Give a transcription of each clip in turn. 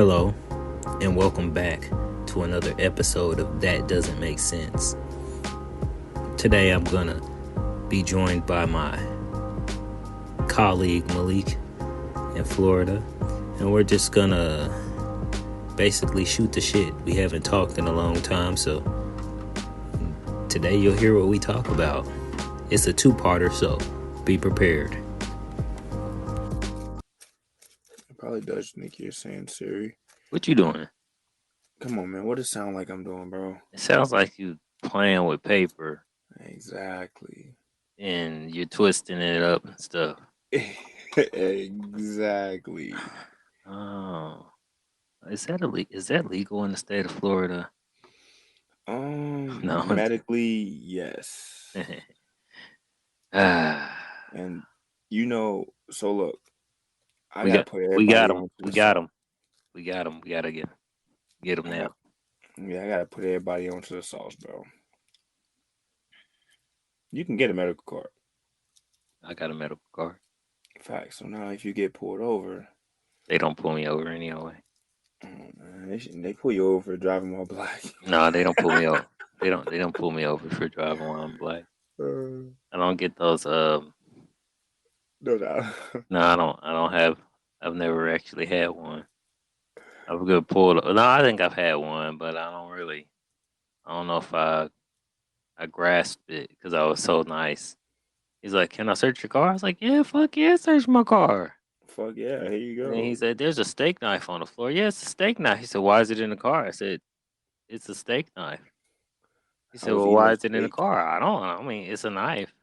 Hello, and welcome back to another episode of That Doesn't Make Sense. Today I'm gonna be joined by my colleague Malik in Florida, and we're just gonna basically shoot the shit. We haven't talked in a long time, so today you'll hear what we talk about. It's a two-parter, so be prepared. It probably does think you're saying Siri. What you doing? Come on, man. What does it sound like I'm doing, bro? It sounds like you playing with paper Exactly. and you're twisting it up and stuff. Exactly. Oh, is that legal in the state of Florida? No. Medically, yes. And so look, I gotta put we got everybody him. onto We the got sauce. him. We got him. We gotta get him now. Yeah, I gotta put everybody onto the sauce, bro. You can get a medical card. I got a medical card. Fact. So now, if you get pulled over, They don't pull me over anyway. man, they pull you over for driving while black. No, they don't pull me over. They don't pull me over for driving while I'm black. I don't get those. No doubt. No, I don't. I've never actually had one. I've good pulled. No, I think I've had one, but I don't really. I don't know if I grasped it because I was so nice. He's like, "Can I search your car?" I was like, "Yeah, fuck yeah, search my car." Fuck yeah, here you And then go. he said, "There's a steak knife on the floor." Yeah, it's a steak knife. He said, "Why is it in the car?" I said, "It's a steak knife." He I said, was "Well, eating why a is it in the steak. car?" I don't know. I mean, it's a knife,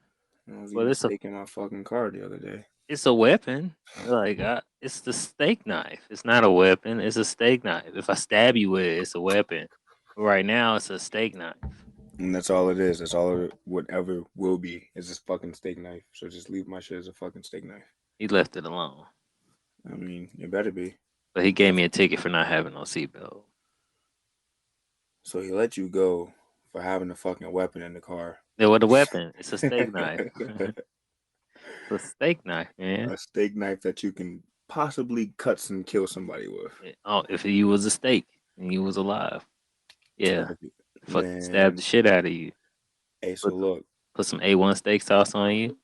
I was but eating steak in my fucking car the other day. it's a weapon. Like, it's the steak knife. It's not a weapon. It's a steak knife. If I stab you with it, it's a weapon. But right now, it's a steak knife. And that's all it is. That's all it would ever will be is this fucking steak knife. So just leave my shit as a fucking steak knife. He left it alone, I mean, it better be. but he gave me a ticket for not having no seatbelt. So he let you go for having a fucking weapon in the car. Yeah, what a weapon? It's a steak knife. It's a steak knife, man. A steak knife that you can possibly cut and kill somebody with. Oh, if he was a steak and he was alive, yeah, fucking stab Man, the shit out of you. hey, so Put some, look. put some A1 steak sauce on you,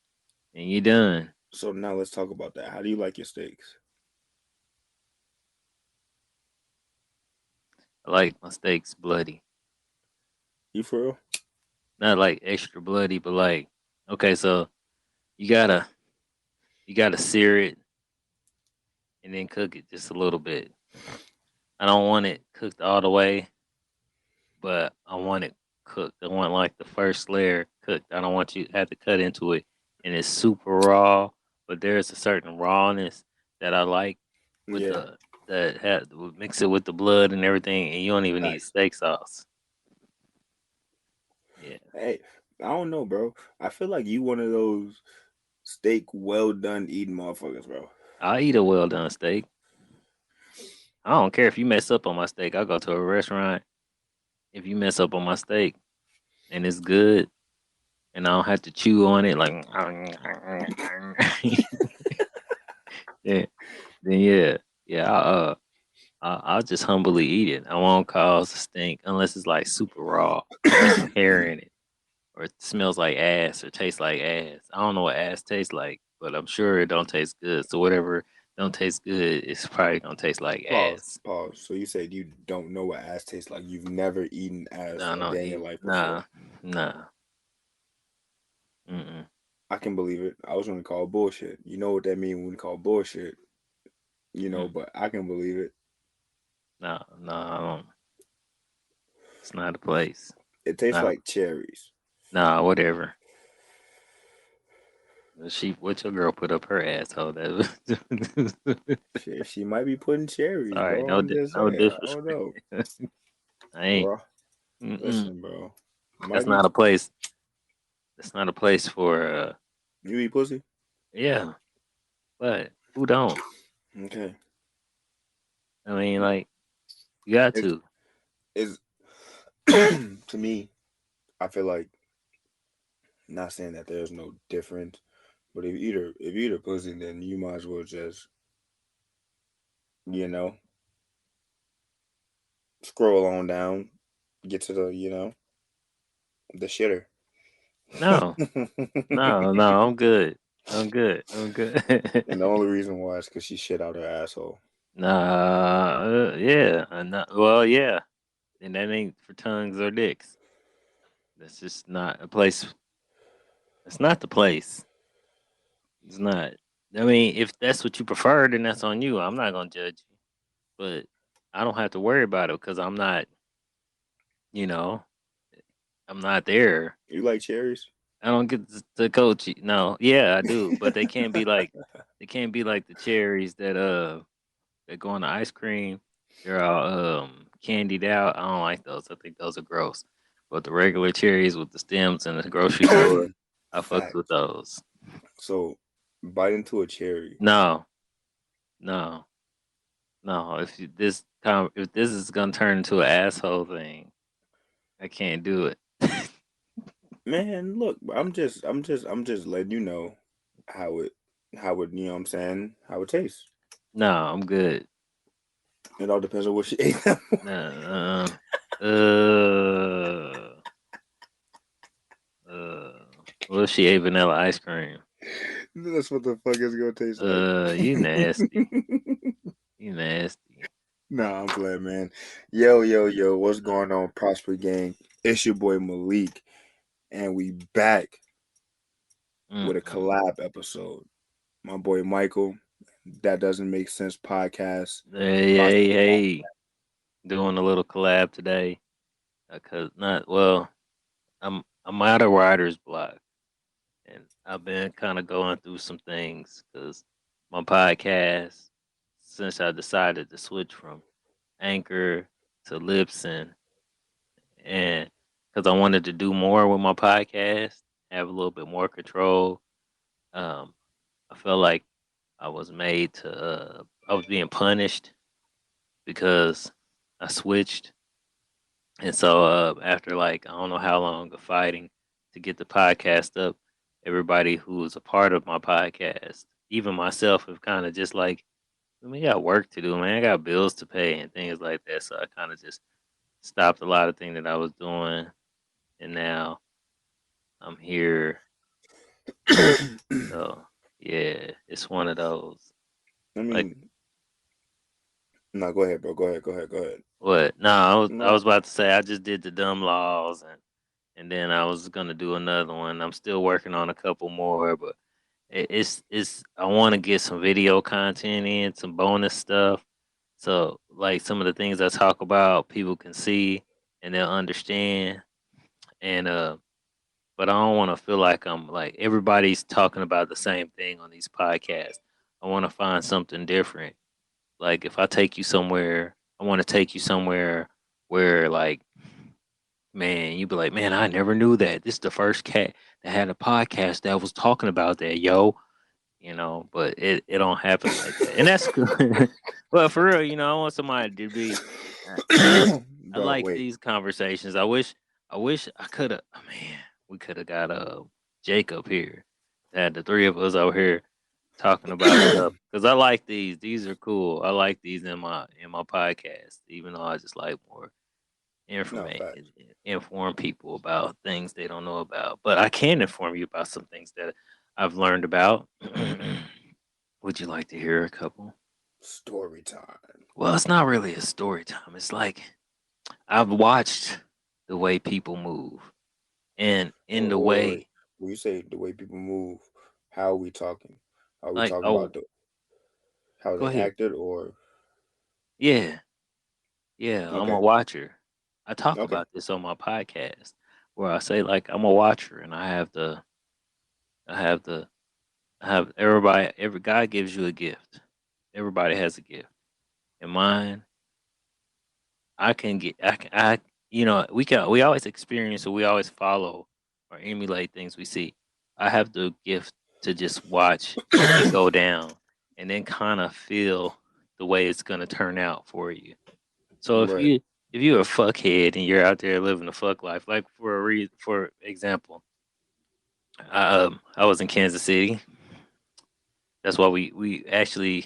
and you done. So now let's talk about that. How do you like your steaks? I like my steaks bloody, You for real? not like extra bloody, but like, okay, so you gotta you gotta sear it and then cook it just a little bit. I don't want it cooked all the way, but I want it cooked. I want like the first layer cooked. I don't want you to have to cut into it and it's super raw, but there's a certain rawness that I like with Yeah. mix it with the blood and everything, and you don't even need Facts. steak sauce. Yeah, Hey, I don't know, bro. I feel like you one of those steak well done eating motherfuckers, bro. I'll eat a well done steak. I don't care if you mess up on my steak. I'll go to a restaurant. If you mess up on my steak and it's good, and I don't have to chew on it like, yeah, then yeah, I'll just humbly eat it. I won't cause a stink unless it's like super raw, there's some hair in it, or it smells like ass or tastes like ass. I don't know what ass tastes like, but I'm sure it don't taste good. So whatever don't taste good, it's probably gonna taste like Pause. ass. Pause. So you said you don't know what ass tastes like. You've never eaten ass No, a no, day in your life nah, before. nah. Mm-mm. I can believe it. I was gonna call bullshit. You know what that means when we call bullshit. Mm. But I can believe it. No, no, I don't. It's not a place. It tastes Not a, like cherries. nah, whatever. What your girl put up her asshole? That She might be putting cherries, sorry, bro. I'm just no saying. I don't disrespect. know, I ain't. bro. Mm-mm. Listen, bro. That's Might be not a place. That's not a place for. you eat pussy. Yeah, but who don't? Okay. I mean, like you got If to. is to me, I feel like not saying that there's no difference, but if you eat a pussy, then you might as well just you know scroll on down, get to the shitter. No, no, I'm good. I'm good. I'm good. And the only reason why is because she shit out her asshole. Yeah, well, yeah, and that ain't for tongues or dicks. That's just not a place. It's not the place. It's not. I mean, if that's what you prefer, then that's on you. I'm not gonna judge you, but I don't have to worry about it because I'm not. You know, I'm not there. You like cherries? I don't get the coach. No, yeah, I do, but they can't be like the cherries that go on the ice cream. They're all candied out. I don't like those. I think those are gross. But the regular cherries with the stems in the grocery store, I fucks with Fact. those. So, bite into a cherry. No, no, no. If this is gonna turn into an asshole thing, I can't do it. Man, look, I'm just letting you know how it, you know what I'm saying, how it tastes. No, I'm good. It all depends on what she ate them. Uh, uh, uh, what if she ate vanilla ice cream? That's what the fuck it's gonna taste like. You nasty. You nasty. Nah, I'm playing, man. Yo, what's going on, Prosper Gang? It's your boy Malik, and we back with a Mm-mm. collab episode. My boy Michael, That Doesn't Make Sense podcast. Hey, Prosper. hey, hey. Doing a little collab today. Cause not well, I'm out of writer's block, and I've been kind of going through some things because my podcast, since I decided to switch from Anchor to Libsyn, and because I wanted to do more with my podcast, have a little bit more control. Um, I felt like I was being punished because I switched. And so after like I don't know how long of fighting to get the podcast up, everybody who was a part of my podcast, even myself, have kind of just like, we got work to do, man. I got bills to pay and things like that. So I kind of just stopped a lot of things that I was doing, and now I'm here. So yeah, it's one of those. I Like mean, no, go ahead, bro. Go ahead. what? No, I was No, about to say I just did the dumb laws, and then I was gonna do another one. I'm still working on a couple more, but it's I want to get some video content in, some bonus stuff. So like some of the things I talk about, people can see and they'll understand. And but I don't want to feel like I'm like everybody's talking about the same thing on these podcasts. I want to find something different. Like if I take you somewhere, I want to take you somewhere where like, man, you'd be like, man, I never knew that. This is the first cat that had a podcast that was talking about that, yo. But it don't happen like that, and that's good. But for real, I want somebody to be. I bro, like wait. these conversations. I wish I could have. Oh, man, we could have got Jacob here. Had the three of us over here talking about stuff because I like these. These are cool. I like these in my podcast, even though I just like more No, information, facts. inform people about things they don't know about. But I can inform you about some things that I've learned about. Would you like to hear a couple? Story time. Well, it's not really a story time. It's like I've watched the way people move, and in the Wait. way, When you say the way people move, how are we talking? Are we like, talking oh, about how go they ahead. acted, or Yeah, yeah, I'm a okay, watcher. I talk okay, about this on my podcast where I say like I'm a watcher, and I have the have everybody every God gives you a gift. Everybody has a gift. And mine, I can get I can I we always experience or we always follow or emulate things we see. I have the gift to just watch it go down and then kind of feel the way it's gonna turn out for you. So right. if you're a fuckhead and you're out there living the fuck life, like for example, I was in Kansas City. That's why we actually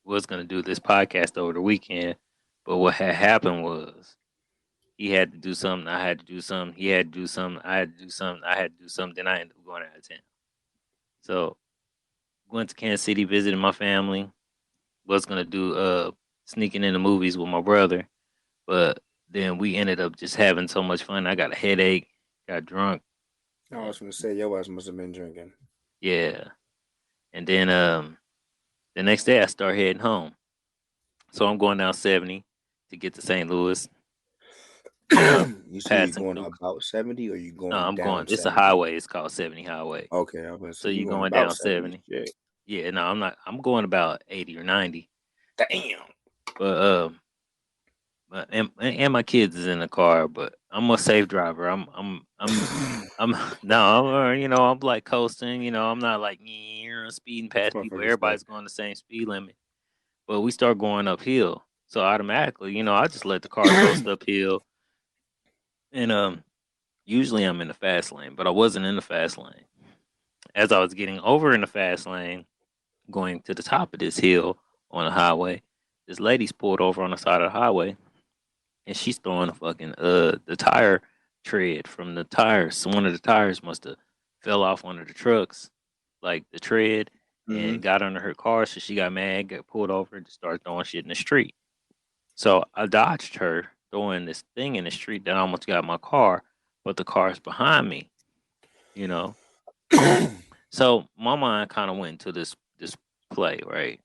was gonna do this podcast over the weekend, But what had happened was he had to do something. I had to do something. He had to do something. I had to do something. I had to do something. Then I ended up going out of town. So went to Kansas City, visited my family. Was gonna do sneaking in the movies with my brother, but then we ended up just having so much fun. I got a headache, got drunk. I was gonna say your ass must have been drinking. Yeah, and then the next day I start heading home. So I'm going down 70 to get to St. Louis. You say you're Passing going through. about 70 or you No, going I'm going. down It's a 70? highway. It's called 70 Highway. Okay, I was gonna So say you you going going about down 70. 70? Shit. Yeah. No, I'm not. I'm going about 80 or 90. Damn. But and my kids is in the car. But I'm a safe driver. I'm no. I'm like coasting. I'm not like speeding This past people. motherfucker said, Everybody's going the same speed limit. But we start going uphill. So automatically, I just let the car coast uphill. And usually I'm in the fast lane, but I wasn't in the fast lane. As I was getting over in the fast lane, going to the top of this hill on the highway, this lady's pulled over on the side of the highway, and she's throwing a fucking the tire tread from the tires. So one of the tires must have fell off one of the trucks, like the tread, mm-hmm. and got under her car. So she got mad, got pulled over, and just started throwing shit in the street. So I dodged her throwing this thing in the street that almost got my car, but the car's behind me, you know. So my mind kind of went into this play, right?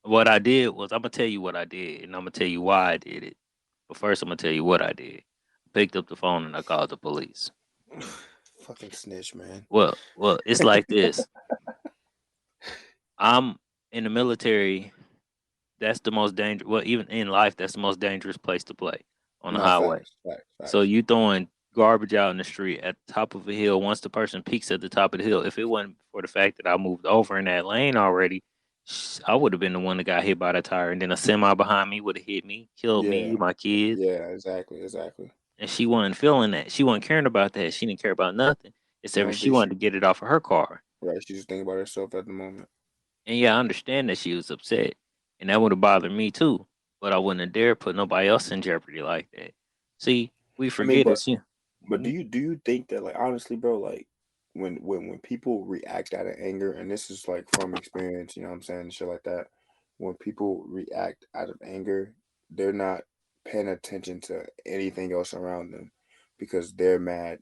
What I did was I'm gonna tell you what I did, and I'm gonna tell you why I did it. But first, I'm gonna tell you what I did. I picked up the phone and I called the police. Fucking snitch, man. Well, it's like this. I'm in the military. That's the most dangerous. Well, even in life, that's the most dangerous place to play on the No, highway. facts, facts, So facts. you throwing garbage out in the street at the top of a hill. Once the person peaks at the top of the hill, if it wasn't for the fact that I moved over in that lane already, I would have been the one that got hit by the tire, and then a semi behind me would have hit me, killed me, Yeah, my kids, yeah, exactly. and she wasn't feeling that. She wasn't caring about that. She didn't care about nothing I except for don't she think wanted she, to get it off of her car. right, she's just thinking about herself at the moment. And yeah, I understand that she was upset, and that would have bothered me too. But I wouldn't have dared put nobody else in jeopardy like that. See, we I mean, forget it's you. but do Mhm. you think that, like, honestly, bro, like when people react out of anger, and this is like from experience, you know what I'm saying, shit like that. When people react out of anger, they're not paying attention to anything else around them because they're mad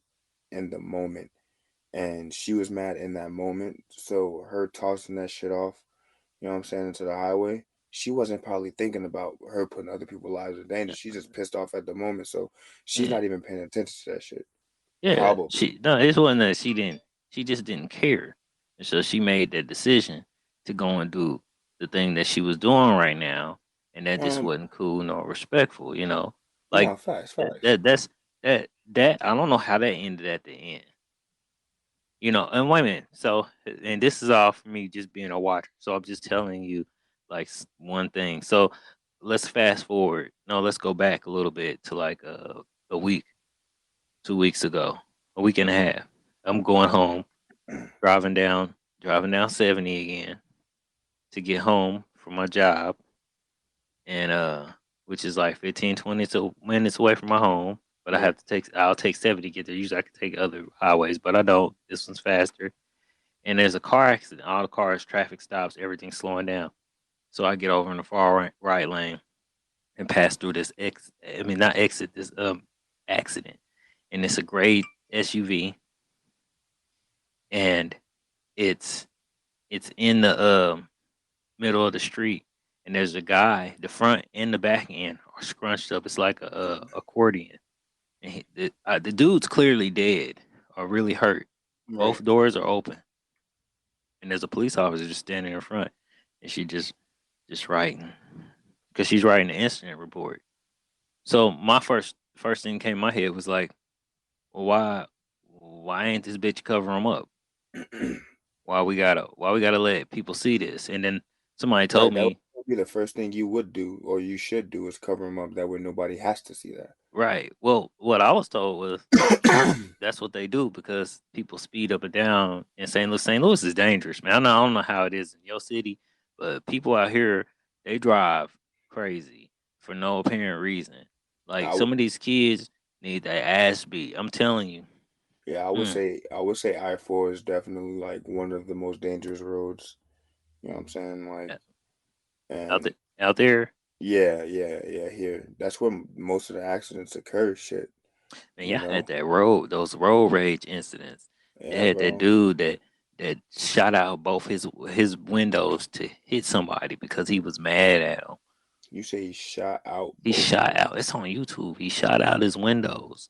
in the moment. And she was mad in that moment, so her tossing that shit off, you know what I'm saying, into the highway, she wasn't probably thinking about her putting other people's lives in danger. She's just pissed off at the moment, so she's Yeah, not even paying attention to that shit. yeah. Probably. She no, it wasn't that she didn't. She just didn't care, and so she made that decision to go and do the thing that she was doing right now, and that just Um, wasn't cool nor respectful. Like no, facts, that. facts. That I don't know how that ended at the end. And wait a minute. So, and this is all for me just being a watcher. So I'm just telling you, like one thing. So let's fast forward. No, let's go back a little bit to like a week, 2 weeks ago, a week and a half. I'm going home, driving down 70 again to get home from my job, and which is like 15, 20 minutes away from my home. But Yeah. I'll take 70 to get there. Usually I can take other highways, but I don't. This one's faster. And there's a car accident. All the cars, traffic stops, everything's slowing down. So I get over in the far right lane and pass through this I mean not exit, this accident. And it's a gray SUV, and it's it's in the middle of the street, and there's a guy, the front and the back end are scrunched up. It's like a accordion. And the dude's clearly dead or really hurt. Right. Both doors are open, and there's a police officer just standing in front, and she just writing, because she's writing the incident report. So my first thing came in my head was like, well, why ain't this bitch cover him up? Why we gotta let people see this? And then somebody told Right. That me, would be the first thing you would do, or you should do, is cover them up. That way nobody has to see right. Well, what I was told was that. that's what they do because people speed up and down in St. Louis. St. Louis is dangerous, man. I don't know how it is in your city, but people out here, they drive crazy. for no apparent reason. Like I would, some of these kids need their ass beat. I'm telling you. yeah, Mm. I would say I-4 is definitely like one of the most dangerous roads. You know what I'm saying? Like, uh, Out and there, out there, yeah. Here, that's where most of the accidents occur. Shit, man. you Y'all know? had those road rage incidents. They Yeah, had that bro. dude that shot out both his windows to hit somebody because he was mad at him. You say he shot out He both of shot them. out. It's on YouTube. He shot out his windows.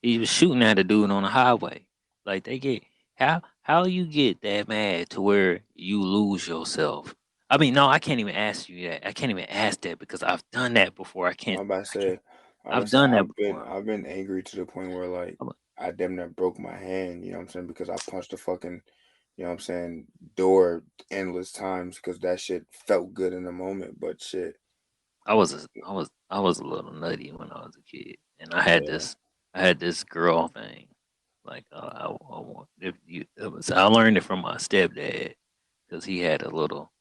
He was shooting at a dude on the highway. Like they get how you get that mad to where you lose yourself. I mean, no, I can't even ask you that. I can't even ask that because I've done that before. I'm about to I can't. say, I'm about I've to say, done that before. I've been angry to the point where like I'm- I damn near broke my hand. You know what I'm saying? Because I punched a fucking, you know what I'm saying, door endless times because that shit felt good in the moment. But shit, I was a little nutty when I was a kid, and yeah, I had this girl thing. Like I want if you it was I learned it from my stepdad because he had a little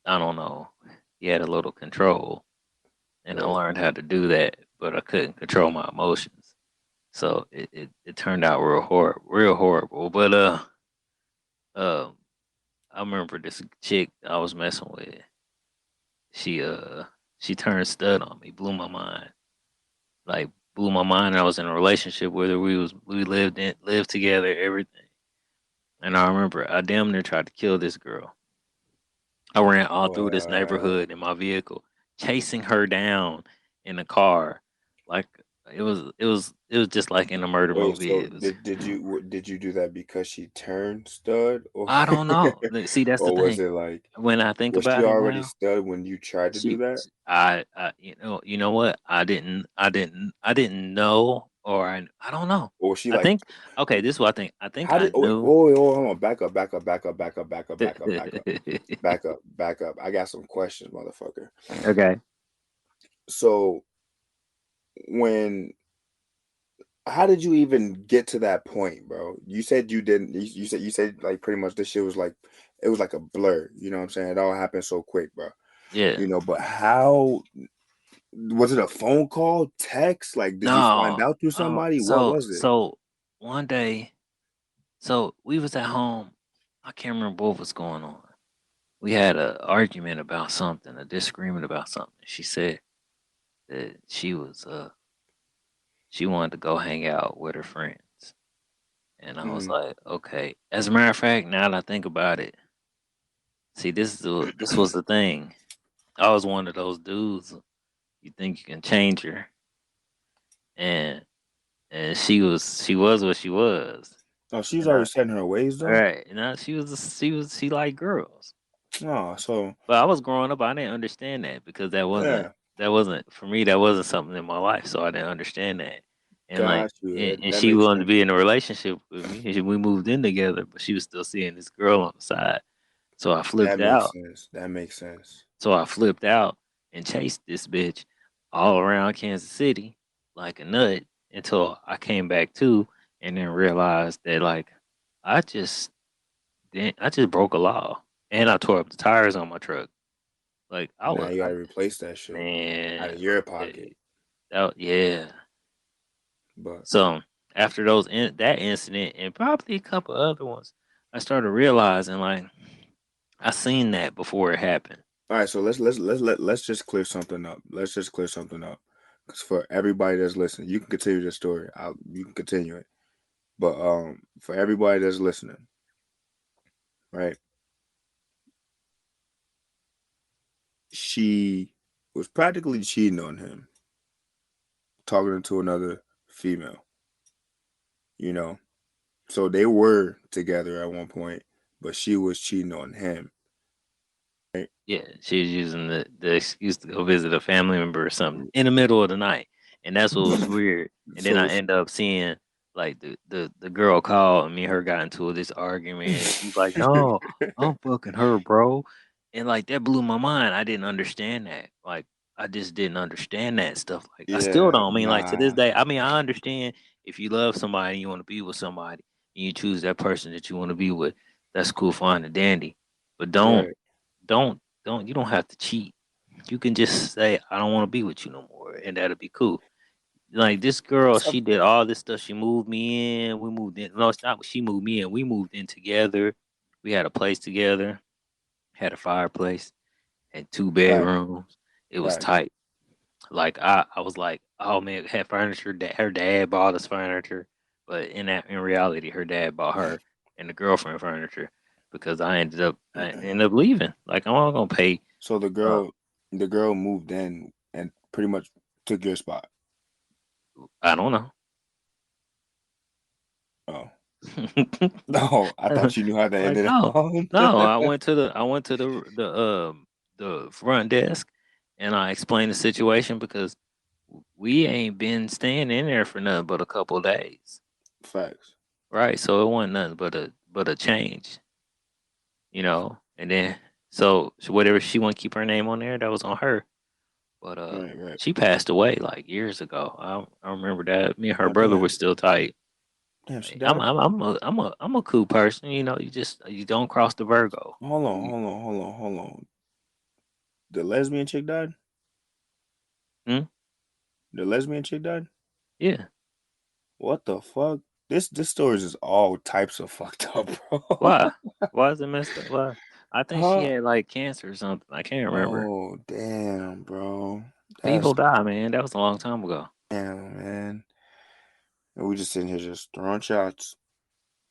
I don't know he had a little control, and I right. learned how to do that, but I couldn't control my emotions. So it turned out real horrible. But uh, I remember this chick I was messing with. She she turned stud on me, blew my mind. Like blew my mind. I was in a relationship with her. We lived together, everything. And I remember I damn near tried to kill this girl. I ran all through this What? neighborhood in my vehicle, chasing her down in a car. Like it was just like in a murder Wait, movie. so It was did you do that because she turned stud, or I don't know. See, that's the or was thing. it like When I think was she about it already now, stud when you tried to do that? I you know what? I didn't know, or I don't know. Or was she I like think okay. This is what I think. I think how I did? knew. Hold on, back up, back up. I got some questions, motherfucker. Okay. So when, how did you even get to that point, bro? You said you didn't. You said like pretty much this shit was like it was like a blur. You know what I'm saying? It all happened so quick, bro. Yeah. You know, but how was it? A phone call, text? Like, did you find No. out through Oh, somebody? What was it? so one day, so we was at home. I can't remember what was going on. We had a argument about something, a disagreement about something. She said that she wanted to go hang out with her friends. And I was Mm. like, okay. As a matter of fact, now that I think about it, see, this was the thing. I was one of those dudes. You think you can change her, and she was what she was, Oh, she's and already set in her ways all though. right, and she liked girls, Oh, so but I was growing up. I didn't understand that because yeah, that wasn't for me. That wasn't something in my life, so I didn't understand that. And like, got you. and That she makes wanted to sense. be in a relationship with me, and we moved in together, but she was still seeing this girl on the side. So I That flipped makes out. sense. That makes sense. So I flipped out and chased this bitch all around Kansas City like a nut until I came back to and then realized that like I just I just broke a law and I tore up the tires on my truck. Like Now you gotta replace that shit out of man, your eh, pocket. yeah. But So after that incident and probably a couple other ones, I started realizing like I seen that before it happened. all right, so let's just clear something up. Let's just clear something up. Because for everybody that's listening, you can continue the story. You can continue it. But for everybody that's listening, right? She was practically cheating on him, talking to another female. You know, so they were together at one point, but she was cheating on him. Right? Yeah, she was using the excuse to go visit a family member or something in the middle of the night, and that's what was weird. And then I So end up seeing like the girl called and me and her got into this argument. She's like, "No, I'm fucking her, bro," and like that blew my mind. I didn't understand that. Like I just didn't understand that stuff. Like I still yeah, don't. I mean, like to this nah, day, I mean, I understand if you love somebody and you want to be with somebody and you choose that person that you want to be with, that's cool, fine, and dandy. But right. don't you don't have to cheat. you can just say, I don't want to be with you no more, and that'll be cool. Like this girl, Some, she did all this stuff. She moved me in. We moved in. No, it's not. She moved me in. We moved in together. We had a place together. Had a fireplace. Had two facts, bedrooms. It was facts. tight. Like I was like, oh man, had furniture. Her dad bought us furniture, but in reality, her dad bought her and the girlfriend furniture because I ended up leaving. Like I'm not gonna pay. So Uh, the girl moved in and pretty much took your spot. I don't know. Oh. No, I thought you knew how that Like ended no, up. no. I went to the front desk and I explained the situation because we ain't been staying in there for nothing but a couple of days, Facts. right? So it wasn't nothing but a change, you know. And then so whatever she want to keep her name on there, that was on her. But Right, right. she passed away like years ago. I remember that. Me and her Oh brother were damn. still tight. Damn, she Like, died? I'm a cool person, you know. You don't cross the Virgo. Hold on. The lesbian chick died? Hmm? The lesbian chick died? Yeah. What the fuck? This story is just all types of fucked up, bro. Why? Why is it messed up? Why? I think she Huh? had like cancer or something. I can't remember. Oh damn, bro. People That's die, man. That was a long time ago. damn, man. And we just sitting here just throwing shots.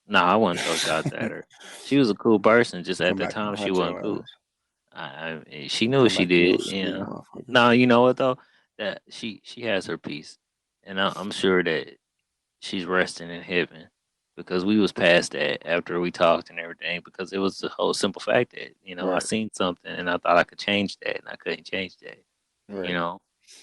No, I wouldn't throw shots at her. She was a cool person. Just at Come the back and time, she hunt wasn't your cool. ass. She knew what Come she back in your did. You sleep, know. motherfucker. No, you know what though? That she has her peace, and I'm sure that she's resting in heaven because we was past that after we talked and everything. Because it was the whole simple fact that I Right, seen something and I thought I could change that, and I couldn't change that. You right. know,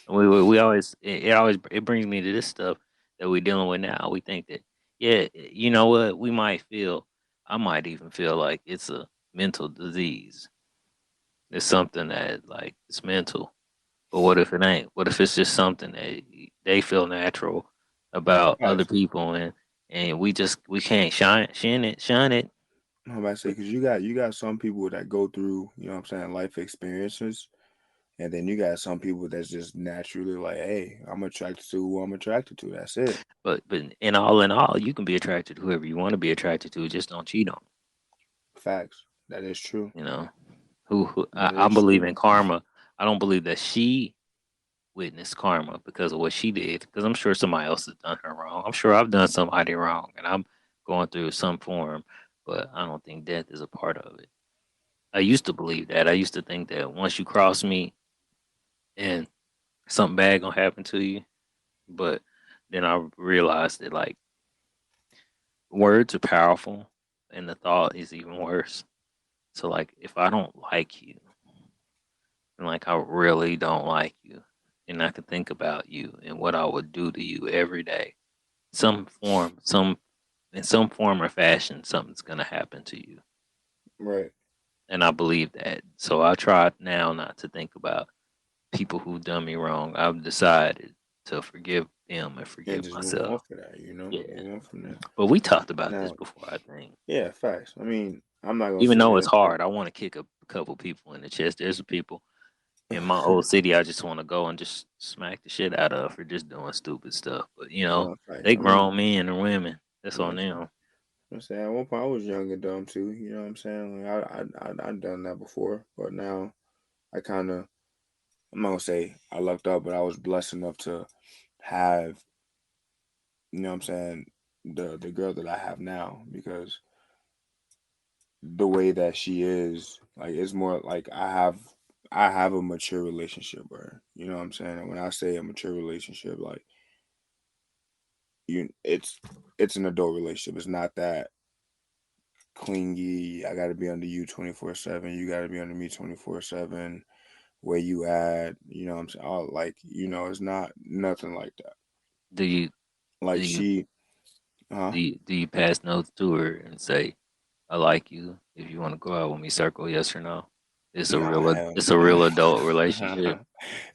we always it brings me to this stuff that we're dealing with now. We think that yeah, you know what? We might feel, I might even feel like it's a mental disease. It's something that like it's mental. But what if it ain't? What if it's just something that they feel natural about other Facts. people, and we can't shine it. I'm about to say We, because you got some people that go through, you know what I'm saying, life experiences, and then you got some people that's just naturally like, hey, I'm attracted to who I'm attracted to. That's it. but in all, you can be attracted to whoever you want to be attracted to. Just don't cheat on 'em, Facts. That is true. you know. That I is believe true. in karma. I don't believe that she witnessed karma because of what she did. Because I'm sure somebody else has done her wrong. I'm sure I've done somebody wrong, and I'm going through some form. But I don't think death is a part of it. I used to believe that. I used to think that once you cross me and something bad gonna happen to you. But then I realized that like words are powerful, and the thought is even worse. So like if I don't like you, and like I really don't like you, and I could think about you and what I would do to you every day, some in some form or fashion, something's gonna happen to you. Right. And I believe that. So I try now not to think about people who done me wrong. I've decided to forgive them and And forgive just move on myself. for that, you know? Yeah. Move on from that. But we talked about this Now, before, I think. yeah, facts. I mean, I'm not gonna Even sit though here it's and say hard, I want to kick a couple people in the chest. There's some people in my old city I just want to go and just smack the shit out of for just doing stupid stuff. But no facts. they I mean, grown men and women. That's you know on them. I'm saying at one point I was young and dumb too, you know what I'm saying? Like I've done that before, but now I kind of I'm not gonna say I lucked up, but I was blessed enough to have, you know what I'm saying, the girl that I have now because the way that she is, like it's more like I have a mature relationship with her. You know what I'm saying? And when I say a mature relationship, like you it's an adult relationship. It's not that clingy. I gotta be under you 24/7. You gotta be under me 24/7. Where you at? You know what I'm saying? All like, it's not nothing like that. Do you do Like you she huh? do you pass notes to her and say I like you if you want to go out with me? Circle yes or no. Nah, hell It's a no. real adult relationship.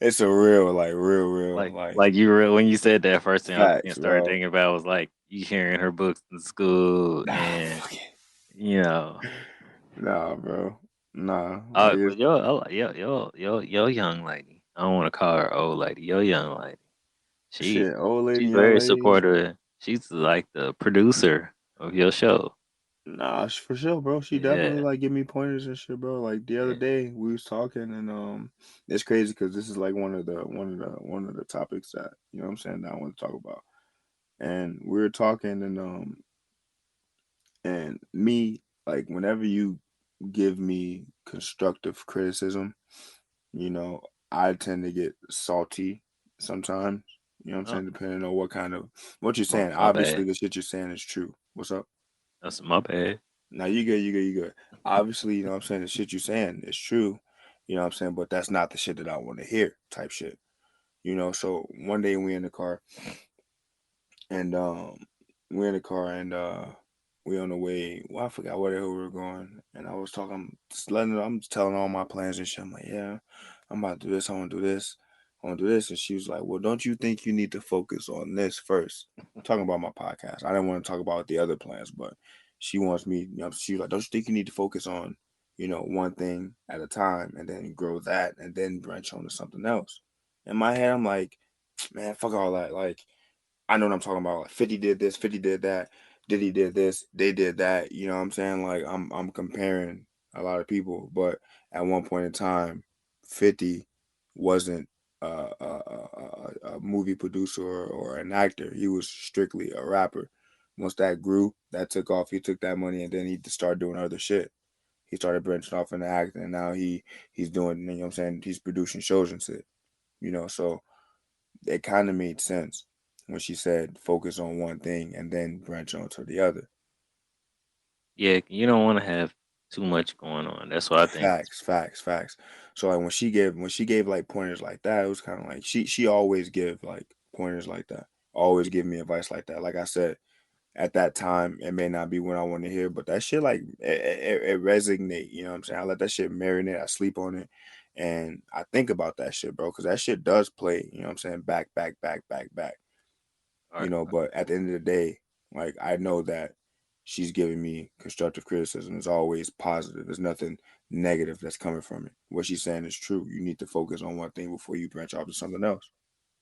It's a real, like real, like Like you real when you said that first thing facts, started bro. thinking about was like you hearing her books in school Nah, and fuck it. you know Nah, bro. Nah, like But it's yo young lady. I don't want to call her old lady. Yo young lady. She shit, old lady, she's young very lady. supportive. She's like the producer of your show. Nah, for sure, bro. She definitely Yeah, like give me pointers and shit, bro. Like the other yeah. day we was talking and it's crazy because this is like one of the topics that you know what I'm saying that I want to talk about. And we were talking and me like whenever you give me constructive criticism, you know, I tend to get salty sometimes. You know what I'm Oh, saying? Depending on what you're saying. my Obviously bad. the shit you're saying is true. What's up? That's my bad. Now you good, you good, you good. Obviously, you know what I'm saying, the shit you saying is true. You know what I'm saying? But that's not the shit that I want to hear type shit. You know, so one day we in the car and we're in the car and we on the way. Well, I forgot where the hell we were going. And I was talking I'm just telling all my plans and shit. I'm like, yeah, I'm about to do this, I wanna do this, I wanna do this. And she was like, well, don't you think you need to focus on this first? I'm talking about my podcast. I didn't want to talk about the other plans, but she wants me, you know, she was like, don't you think you need to focus on, you know, one thing at a time and then grow that and then branch on to something else. In my head, I'm like, man, fuck all that. Like, I know what I'm talking about. Like 50 did this, 50 did that, Diddy did this, they did that. You know what I'm saying? Like I'm comparing a lot of people, but at one point in time, 50 wasn't a movie producer or an actor. He was strictly a rapper. Once that grew, that took off. He took that money and then he started doing other shit. He started branching off into acting, and now he's doing. You know what I'm saying? He's producing shows and shit. You know, so it kind of made sense when she said focus on one thing and then branch on to the other. Yeah, you don't want to have too much going on. That's what I think. Facts, facts, facts. So like when she gave like pointers like that, it was kind of like she always give like pointers like that. Always give me advice like that. Like I said, at that time, it may not be what I want to hear, but that shit like it resonate. You know what I'm saying? I let that shit marinate. I sleep on it, and I think about that shit, bro, because that shit does play. You know what I'm saying? Back, back, back, back, back. All You right. know, but at the end of the day, like I know that she's giving me constructive criticism. It's always positive. There's nothing negative that's coming from it. What she's saying is true. You need to focus on one thing before you branch off to something else.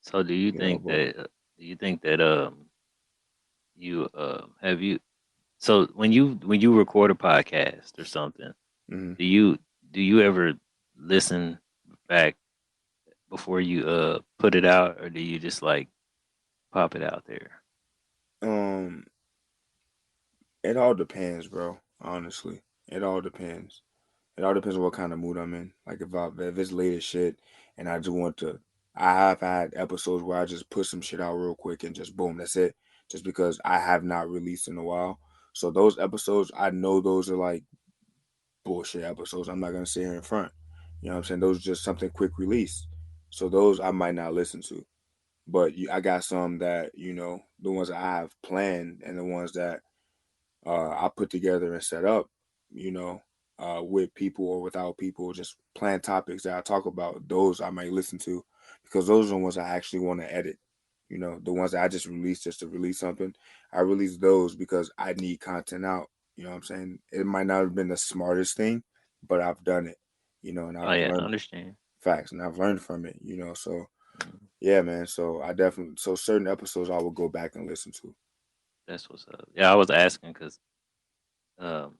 So You know, but do you think that you have you so when you record a podcast or something, mhm. do you ever listen back before you put it out, or do you just like pop it out there? um, it all depends, bro. Honestly, it all depends. It all depends on what kind of mood I'm in. Like if it's late as shit and I just want to, I have had episodes where I just put some shit out real quick and just boom, that's it. Just because I have not released in a while. So those episodes, I know those are like bullshit episodes. I'm not gonna sit here in front. You know what I'm saying? Those are just something quick release. So those I might not listen to. But I got some that the ones I have planned and the ones that I put together and set up, you know, with people or without people, just plan topics that I talk about. Those I might listen to because those are the ones I actually want to edit. You know, the ones that I just released just to release something. I release those because I need content out. You know what I'm saying? It might not have been the smartest thing, but I've done it. You know, and Oh I've yeah, I learned understand. facts and I've learned from it. You know, so Mhm. yeah, man. So I definitely certain episodes I will go back and listen to. That's what's up. Yeah, I was asking because um,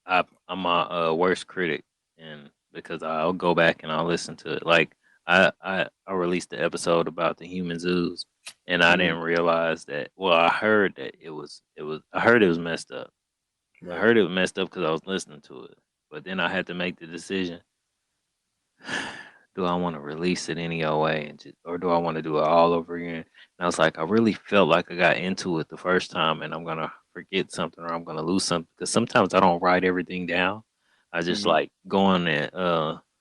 I'm my worst critic, and because I'll go back and I'll listen to it. Like I released the episode about the human zoos, and I Hmm. didn't realize that. Well, I heard that I heard it was messed up. I Right. heard it was messed up because I was listening to it, but then I had to make the decision: do I want to release it any old way, or do I want to do it all over again? And I was like, I really felt like I got into it the first time, and I'm gonna forget something or I'm gonna lose something because sometimes I don't write everything down. I just Hmm. like go on and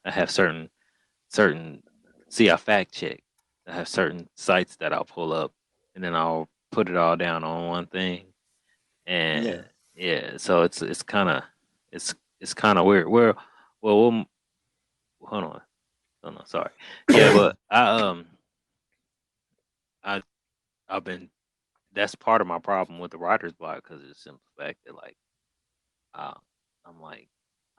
I have certain see I fact check. I have certain sites that I'll pull up, and then I'll put it all down on one thing. Yeah. And yeah, so it's kind of it's it's kind of weird. Well, hold on. Oh no, sorry. Yeah, but I I've been that's part of my problem with the writer's block because it's the simple fact that like uh, I'm like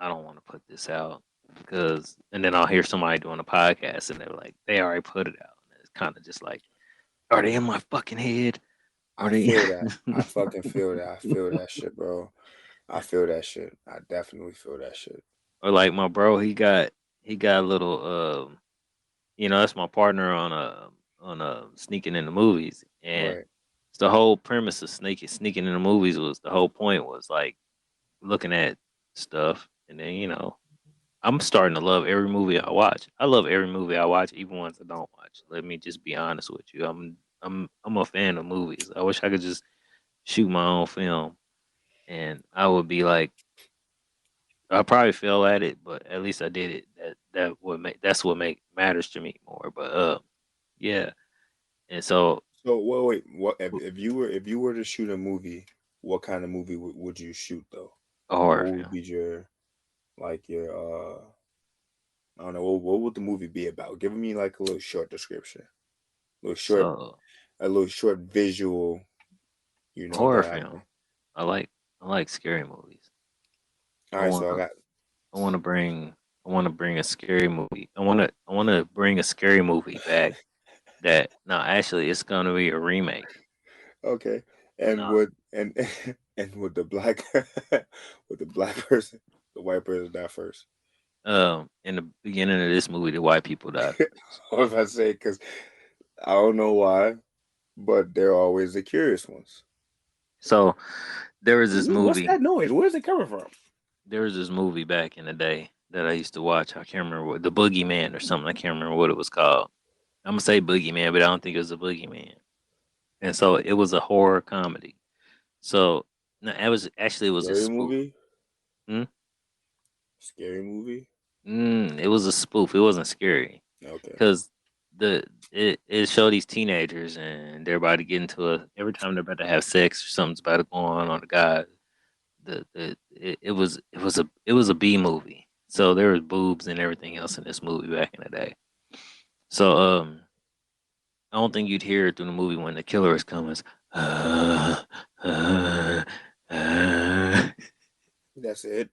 I don't want to put this out because, and then I'll hear somebody doing a podcast and they're like, they already put it out. And it's kind of just like, are they in my fucking head? Are I they? feel that. I fucking feel that. I feel that shit, bro. I feel that shit. I definitely feel that shit. Or like my bro, he got a little, that's my partner on sneaking in the movies, and Right. it's the whole premise of sneaking in the movies was the whole point was like looking at stuff, and then I'm starting to love every movie I watch. I love every movie I watch, even ones I don't watch. Let me just be honest with you. I'm a fan of movies. I wish I could just shoot my own film, and I would be like, I probably fail at it, but at least I did it. That's what make matters to me more. But yeah. And so So wait. What if you were to shoot a movie? What kind of movie would you shoot though? a Like, horror what would film. be your like your I don't know. What would the movie be about? Give me like a little short description, little short, So a little short visual. horror That I film. can. I like scary movies. All I right. want So I to got. I want to bring I want to bring a scary movie. I want to bring a scary movie back. That no, actually, it's gonna be a remake. Okay. And No, would and and would the black would the black person, the white person die first? in the beginning of this movie, the white people die first. What if I say because I don't know why, but they're always the curious ones. So there was this Ooh, what's movie. that noise? Where's it coming from? There was this movie back in the day that I used to watch. I can't remember what the Boogeyman or something. I can't remember what it was called. I'm gonna say Boogeyman, but I don't think it was a Boogeyman. And so it was a horror comedy. So no, it was a Scary spoof. movie? Hmm? Scary movie? It was a spoof. It wasn't scary Okay. because it showed these teenagers and they're about to get into every time they're about to have sex or something's about to go on the guy. It was a B movie. So there was boobs and everything else in this movie back in the day. So I don't think you'd hear it through the movie when the killer is coming. It's, uh, uh, That's it.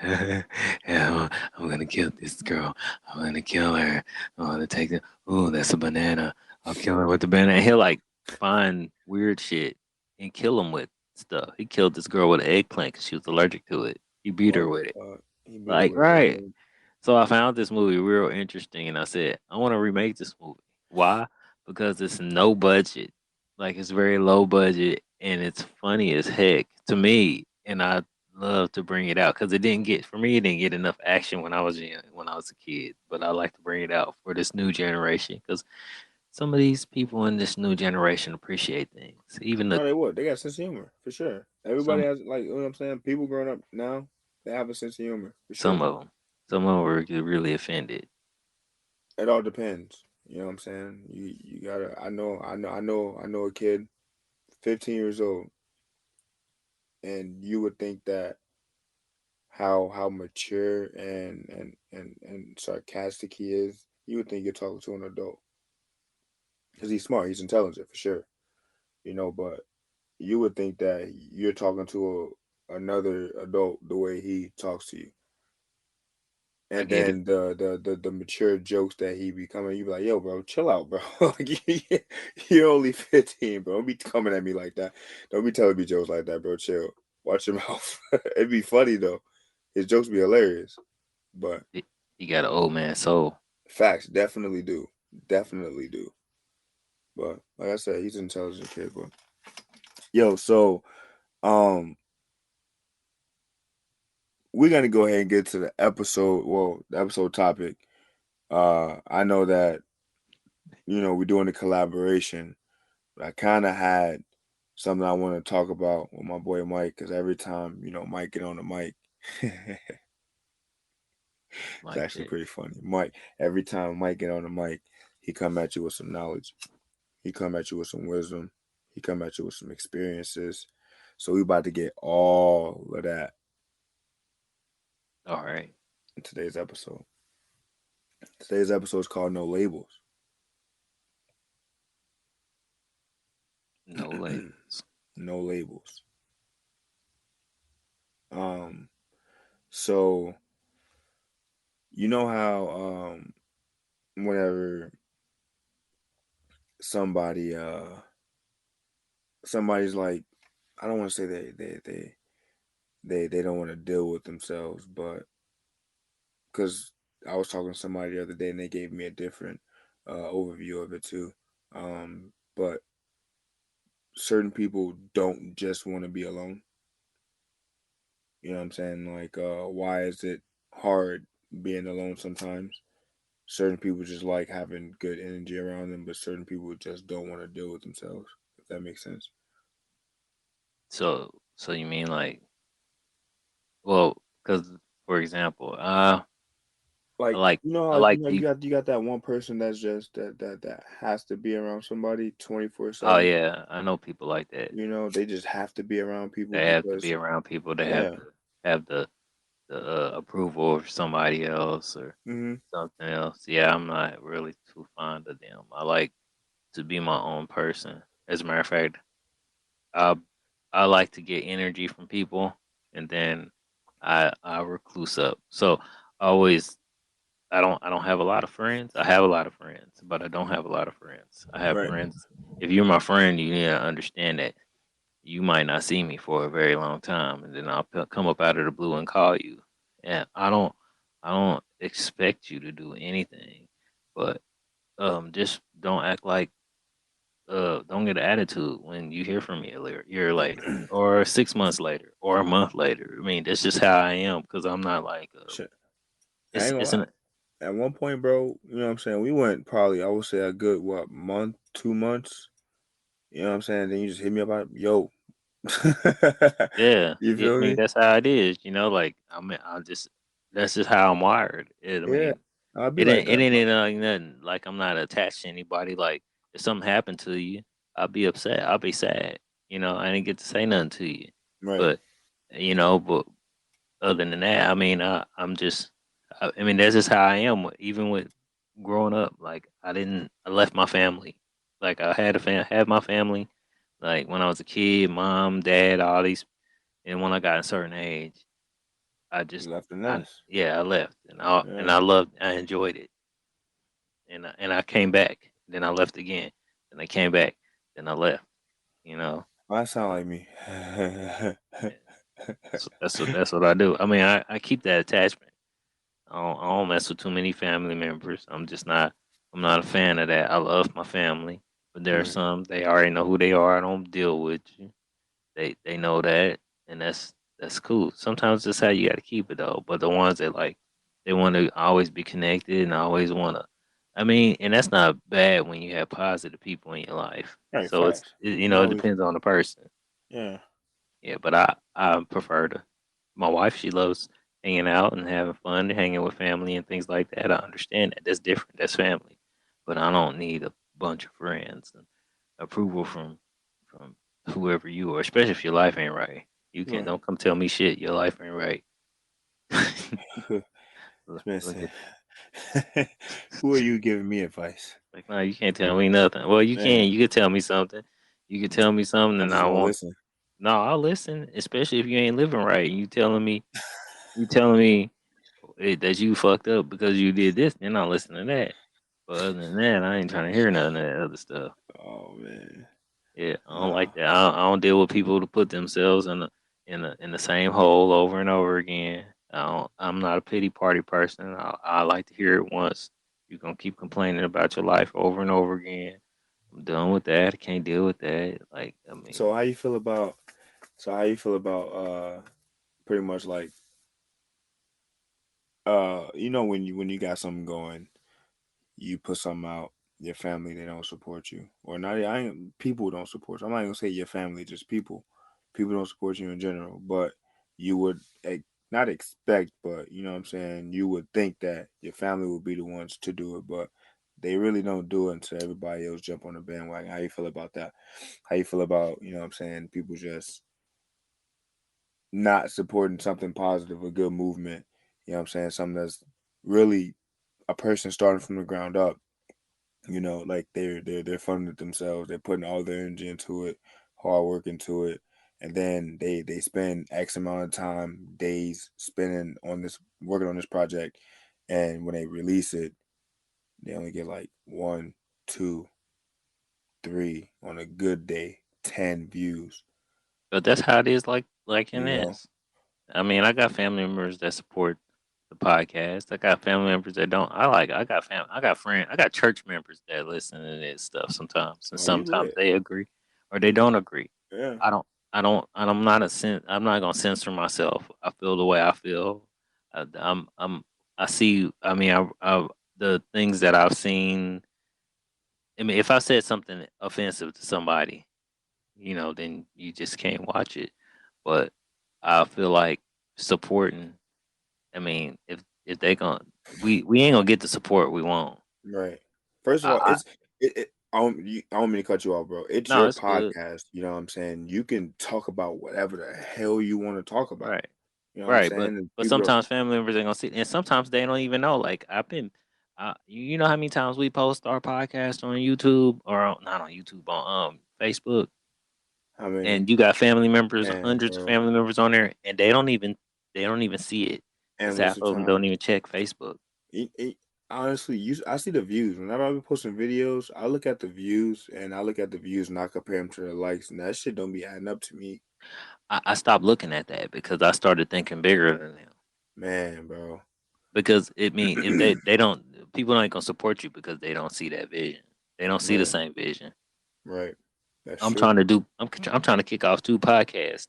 yeah, I'm gonna kill this girl. I'm gonna kill her. I'm gonna take the. Oh, that's a banana. I'll kill her with the banana. And he'll like find weird shit and kill him with stuff. He killed this girl with an eggplant because she was allergic to it. He beat her Oh with it. God. He beat her Like with an right. eggplant. So I found this movie real interesting, and I said I want to remake this movie. Why? Because it's no budget. Like it's very low budget, and it's funny as heck to me. And I love to bring it out because it didn't get for me. It didn't get enough action when I was a kid. But I like to bring it out for this new generation because some of these people in this new generation appreciate things. Even the No, they would. They got a sense of humor for sure. Everybody some has like you know what I'm saying. People growing up now, they have a sense of humor for some sure. of them, some of them were really offended. It all depends. You know what I'm saying? You gotta. I know a kid, 15 years old, and you would think that how mature and sarcastic he is, you would think you're talking to an adult because he's smart, he's intelligent for sure. But you would think that you're talking to another adult the way he talks to you. I And get it. then the mature jokes that he be coming, you be like, yo, bro, chill out, bro. Like, you're only 15, bro. Don't be coming at me like that. Don't be telling me jokes like that, bro. Chill. Watch your mouth. It'd be funny though. His jokes be hilarious. But He got an old man soul. facts definitely do. Definitely do. But like I said, he's an intelligent kid, but yo, so um we're gonna go ahead and get to the episode, well, the episode topic. I know that, we're doing a collaboration. I kind of had something I want to talk about with my boy Mike because every time Mike get on the mic, it's Like actually that. pretty funny. Mike, every time Mike get on the mic, he come at you with some knowledge. He come at you with some wisdom. He come at you with some experiences. So we about to get all of that All right. in today's episode. Today's episode is called No Labels. No labels. No labels. Um, So you know how whenever somebody somebody's like, I don't want to say they don't want to deal with themselves, but because I was talking to somebody the other day and they gave me a different overview of it too. But certain people don't just want to be alone. You know what I'm saying? Like, why is it hard being alone sometimes? Certain people just like having good energy around them, but certain people just don't want to deal with themselves. If that makes sense. So you mean like, well, because for example, I Like like you know, I like like you people. got that one person that's just that has to be around somebody 24/7. Oh yeah, I know people like that. You know, they just have to be around people They have to because be around people. They have yeah. to have the approval of somebody else or Hmm. something else. Yeah, I'm not really too fond of them. I like to be my own person. As a matter of fact, I I like to get energy from people, and then I recluse up. So I always I don't have a lot of friends. I have a lot of friends, but I don't have a lot of friends. I have Right. friends. If you're my friend, you need to understand that you might not see me for a very long time, and then I'll come up out of the blue and call you. And I don't expect you to do anything, but just don't act like don't get an attitude when you hear from me a year later, or 6 months later, or a month later. I mean, that's just how I am because I'm not like Shit. I it's ain't gonna it's lie. an At one point, bro, you know what I'm saying? We went probably, I would say, a good, what, month, 2 months? You know what I'm saying? Then you just hit me about, yo. Yeah, You yeah. I feel mean, me? that's how it is. You know, like I mean, I just that's just how I'm wired. I Yeah. mean, I'll be it like ain't it that, ain't bro. like nothing. Like I'm not attached to anybody. Like if something happened to you, I'll be upset. I'll be sad. You know, I didn't get to say nothing to you, Right. but but other than that, I mean, I'm just. I mean, that's just how I am. Even with growing up, like I left my family. Like I had my family. Like when I was a kid, mom, dad, all these, and when I got a certain age, I You just, left the I nest. yeah, I left, and Yeah. I enjoyed it, and I came back. Then I left again, then I came back, then I left. You know, Well, that sound like me. yeah, that's what I do. I mean, I keep that attachment. I don't mess with too many family members. I'm not a fan of that. I love my family, but there are Right. some they already know who they are. I don't deal with you. They know that, and that's cool. Sometimes that's how you got to keep it though. But the ones that like they want to always be connected and always want to. I mean, and that's not bad when you have positive people in your life. Right. So Facts. You it always, depends on the person. yeah. Yeah, but I prefer to. My wife, she loves hanging out and having fun, hanging with family and things like that. I understand that. That's different. That's family. But I don't need a bunch of friends and approval from whoever you are, especially if your life ain't right. You can't Right. don't come tell me shit. Your life ain't right. This man Look said, at who are you giving me advice? like no, you can't tell me nothing. Well, you Man, can. You can tell me something. You can tell me something, I and just I won't won't. listen. No, I'll listen. Especially if you ain't living right. You telling me that you fucked up because you did this. Then I'll listen to that. But other than that, I ain't trying to hear none of that other stuff. Oh man. Yeah, I don't Uh, like that. I don't deal with people to put themselves in the same hole over and over again. I'm not a pity party person. I like to hear it once. You're gonna keep complaining about your life over and over again. I'm done with that. I can't deal with that. Like, I mean, so how you feel about how you feel about pretty much like you know when you got something going, you put something out, your family they don't support you. Or not I ain't people don't support you. I'm not gonna say your family, just people. People don't support you in general. But you would not expect, but you know what I'm saying, you would think that your family would be the ones to do it, but they really don't do it until everybody else jump on the bandwagon. How you feel about that? How you feel about, you know what I'm saying, people just not supporting something positive, a good movement, you know what I'm saying, something that's really a person starting from the ground up, you know, like they're funding it themselves, they're putting all their energy into it, hard work into it, and then they spend X amount of time, days spending on this, working on this project, and when they release it, they only get like 1, 2, 3 on a good day, 10 views. But that's how it is. Like in You know, this. I mean, I got family members that support the podcast. I got family members that don't. I got I got friends. I got church members that listen to this stuff sometimes, and oh, you sometimes lit? they agree or they don't agree. Yeah, I don't. I don't. I'm not I'm not gonna censor myself. I feel the way I feel. I'm. I see. I mean, the things that I've seen. I mean, if I said something offensive to somebody, then you just can't watch it. But I feel like supporting. I mean, if they gonna, we ain't gonna get the support we want. right. First of all, I I don't mean to cut you off, bro. It's No, your it's good. podcast. You know what I'm saying? You can talk about whatever the hell you want to talk about. Right, You know what I'm right. saying? But And but people don't. sometimes family members ain't gonna see, and sometimes they don't even know. Like you know how many times we post our podcast on YouTube or not on YouTube on Facebook, I mean, and you got family members, man, hundreds of bro. family members on there, and they don't even see it because Endless half of of them don't times. even check Facebook. Honestly, I see the views. Whenever I be posting videos, I look at the views and I look at the views and I compare them to the likes, and that shit don't be adding up to me, I stopped looking at that because I started thinking bigger than them. man, bro. Because it mean if they don't people ain't gonna support you because they don't see that vision. They don't see the Right, same vision. right. That's I'm true. trying to do. I'm trying to kick off 2 podcasts.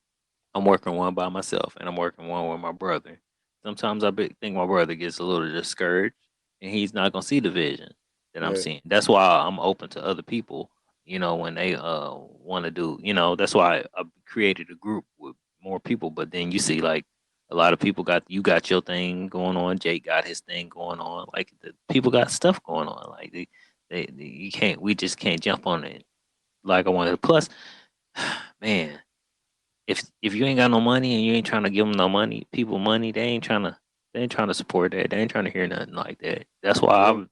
I'm working one by myself, and I'm working one with my brother. Sometimes think my brother gets a little discouraged, and he's not gonna see the vision that I'm Right. seeing. That's why I'm open to other people. When they want to do. That's why I created a group with more people. But then you see like a lot of people got your thing going on. Jake got his thing going on. Like the people got stuff going on. Like you can't. We just can't jump on it like I wanted. Plus, man, if you ain't got no money and you ain't trying to give them no money, people money, they ain't trying to support that. They ain't trying to hear nothing like that. That's why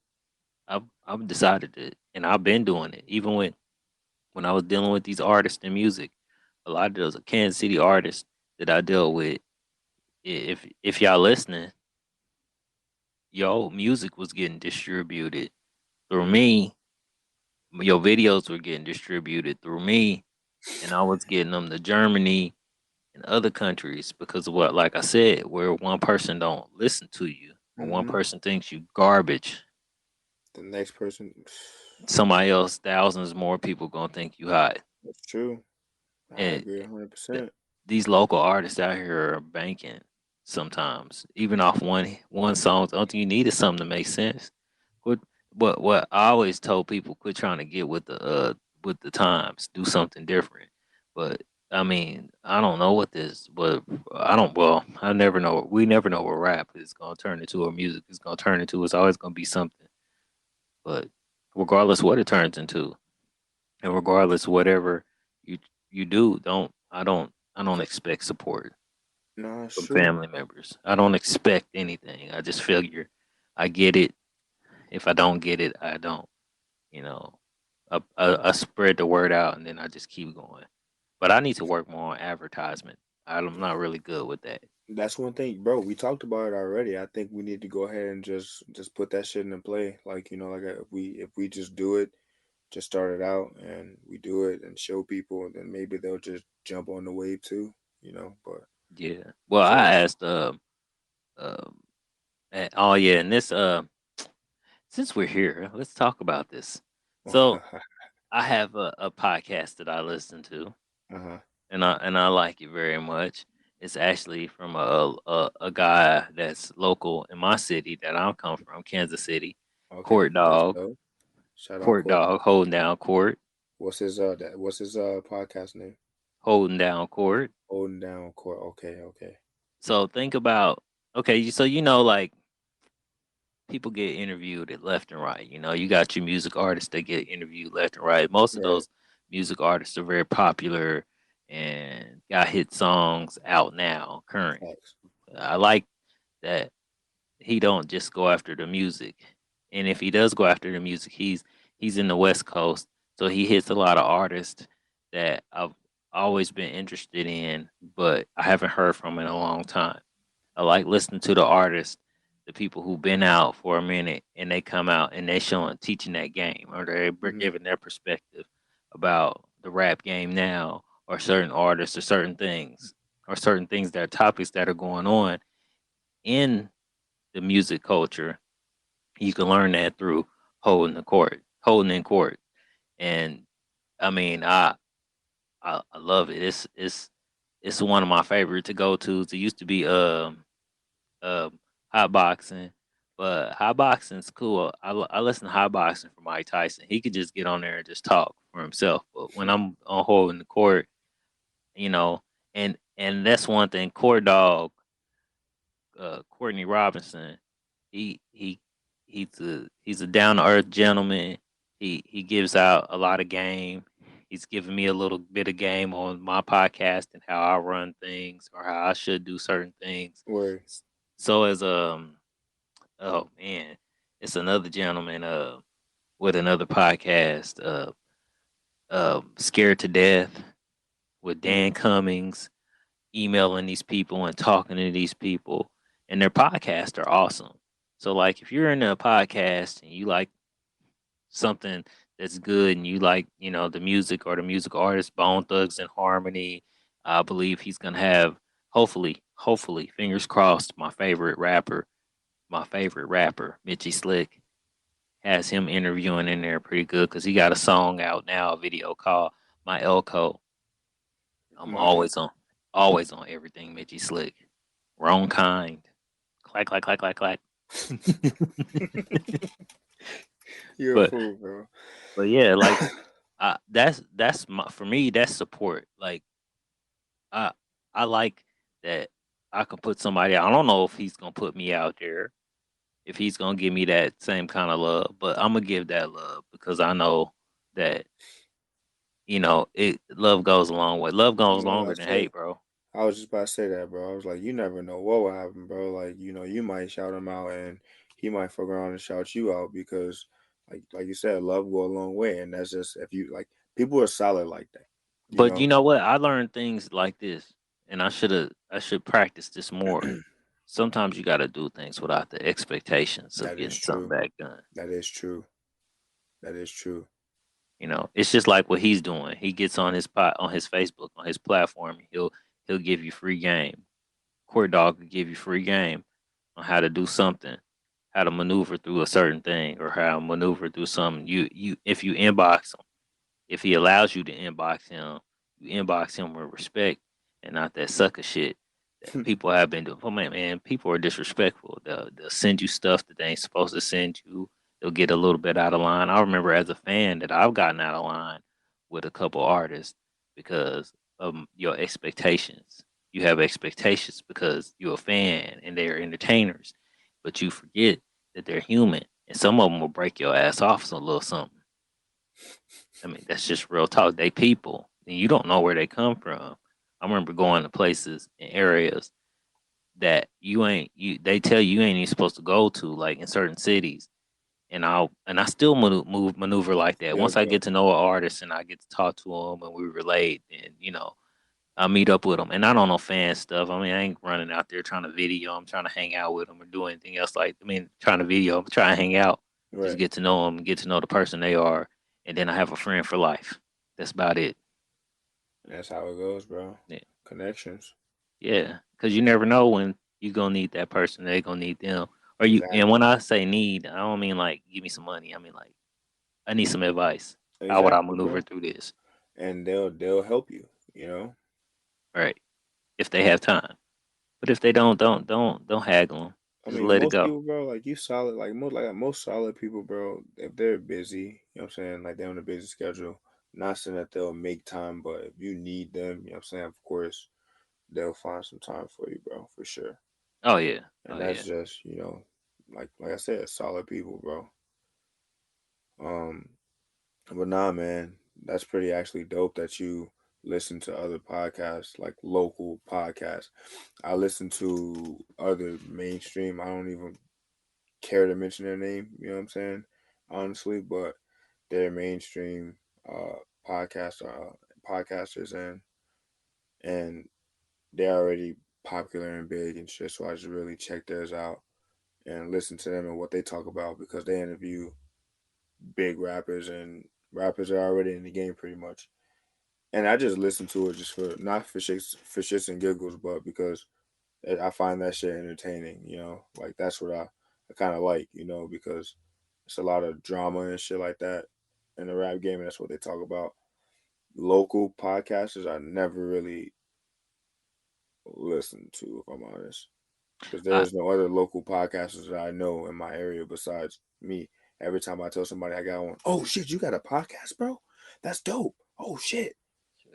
Yeah. I've decided it, and I've been doing it. Even when I was dealing with these artists in music, a lot of those Kansas City artists that I deal with, if y'all listening, your music was getting distributed through me. Your videos were getting distributed through me, and I was getting them to Germany in other countries because of what, like I said, where one person don't listen to you, or one Mm-hmm. person thinks you garbage, The next person, somebody else, thousands more people gonna think you hot. that's true. I And agree th- 100%. these local artists out here are banking sometimes, even off one song. The only thing you need is something to make sense. What what I always told people, quit trying to get with the times, do something different. But I mean, I don't know what this, but I don't. Well, I never know. We never know what rap is gonna turn into, or music is gonna turn into. It's always gonna be something. But regardless what it turns into, and regardless whatever you you do, I don't expect support No, it's from true. family members. I don't expect anything. I just figure I get it. If I don't get it, I don't. You know, I spread the word out and then I just keep going. But I need to work more on advertisement. I'm not really good with that. That's one thing, bro. We talked about it already. I think we need to go ahead and just put that shit into play. Like, like if we just do it, just start it out and we do it and show people, and then maybe they'll just jump on the wave too. But Yeah. Well, I so asked oh yeah, and this since we're here, let's talk about this. So I have a podcast that I listen to, uh-huh. and I like it very much. It's actually from a guy that's local in my city that I come from, Kansas City. Okay, Court that's Dog, dope. Shout out Court Court. Dog, holding down court, What's his podcast name? holding down court. Holding down Court. Okay, okay. So think about, okay, so like people get interviewed at left and right. You got your music artists that get interviewed left and right. Most of Right. those music artists are very popular and got hit songs out now, current. Facts. I like that he don't just go after the music. And if he does go after the music, he's in the West Coast, so he hits a lot of artists that I've always been interested in, but I haven't heard from in a long time. I like listening to the artists, the people who've been out for a minute and they come out and they showing teaching that game or they're Hmm. giving their perspective about the rap game now or certain artists or certain things that are topics that are going on in the music culture. You can learn that through holding in court. And I mean, I love it. It's one of my favorite to go tos. It used to be hot boxing, but hot boxing's cool. I listen to hot boxing for Mike Tyson. He could just get on there and just talk for himself. But when I'm on holding the court, you know, and that's one thing. Court dog, Courtney Robinson, he he he's a down to earth gentleman. He gives out a lot of game. He's giving me a little bit of game on my podcast and how I run things or how I should do certain things. Word. So as oh man, it's another gentleman with another podcast Scared to Death with Dan Mm. Cummings, emailing these people and talking to these people, and their podcasts are awesome. So like if you're in a podcast and you like something that's good and you like, the music or the music artist, Bone Thugs and Harmony, I believe he's gonna have hopefully, fingers crossed, my favorite rapper, Mitchy Slick, has him interviewing in there pretty good because he got a song out now, a video called My Elko. I'm My always on everything Mitchy Slick. Wrong kind. Clack, clack, clack, clack, clack. You're a but fool, bro. but yeah, like that's for me. That's support. Like I I like that I can put somebody. I don't know if he's gonna put me out there, if he's gonna give me that same kind of love, but I'm gonna give that love because I know that it love goes a long way. Love goes No, longer that's than true. hate, bro. I was just about to say that, bro. I was like, you never know what will happen, bro. Like, you might shout him out, and he might fuck around and shout you out because, like you said, love go a long way, and that's just if you like people are solid like that, you But you know. know what? I learned things like this, and I should practice this more. Sometimes you got to do things without the expectations of That is getting something true. back done. That is true. That is true. It's just like what he's doing. He gets on his on his Facebook, on his platform. He'll give you free game. Court Dog will give you free game on how to do something, how to maneuver through a certain thing, or how to maneuver through something. You if you inbox him, if he allows you to inbox him, you inbox him with respect and not that sucker shit that people have been doing. Oh man, people are disrespectful. They'll send you stuff that they ain't supposed to send you. They'll get a little bit out of line. I remember as a fan that I've gotten out of line with a couple artists because of your expectations. You have expectations because you're a fan and they're entertainers, but you forget that they're human and some of them will break your ass off some little something. I mean, that's just real talk. They people, and you don't know where they come from. I remember going to places and areas that they tell you ain't even supposed to go to, like in certain cities. And I still maneuver like that. Yep, Once I yep. get to know an artist and I get to talk to them and we relate, and I meet up with them. And I don't know fan stuff. I mean, I ain't running out there trying to video. I'm trying to hang out with them or do anything else. Trying to video. I'm trying to hang out, just Right. get to know them, get to know the person they are, and then I have a friend for life. That's about it. That's how it goes, bro. Yeah, Connections. yeah. Because you never know when you gonna need that person. They gonna need them. Or you. And when Exactly. I say need, I don't mean like give me some money. I mean like I need some advice. How would I Exactly, maneuver bro. through this? And they'll help you, you know. Right. If they have time. But if they don't haggle them. I Just mean, let it most go. people, bro, like you solid, like most solid people, bro, if they're busy, you know what I'm saying, like they're on a busy schedule, not saying that they'll make time, but if you need them, you know what I'm saying, of course, they'll find some time for you, bro, for sure. Oh yeah. Oh And that's yeah. just, like I said, solid people, bro. Um, but nah, man, that's pretty actually dope that you listen to other podcasts, like local podcasts. I listen to other mainstream. I don't even care to mention their name. You know what I'm saying? Honestly, but they're mainstream uh, podcast podcasters, and and they're already popular and big and shit. So I just really check theirs out and listen to them and what they talk about because they interview big rappers and rappers are already in the game pretty much. And I just listen to it just for not for shits and giggles, but because I find that shit entertaining. Like that's what I kind of like. Because it's a lot of drama and shit like that in the rap game, and that's what they talk about. Local podcasters, I never really listened to, if I'm honest, because I there's no other local podcasters that I know in my area besides me. Every time I tell somebody I got one, oh shit, you got a podcast, bro? That's dope. Oh shit.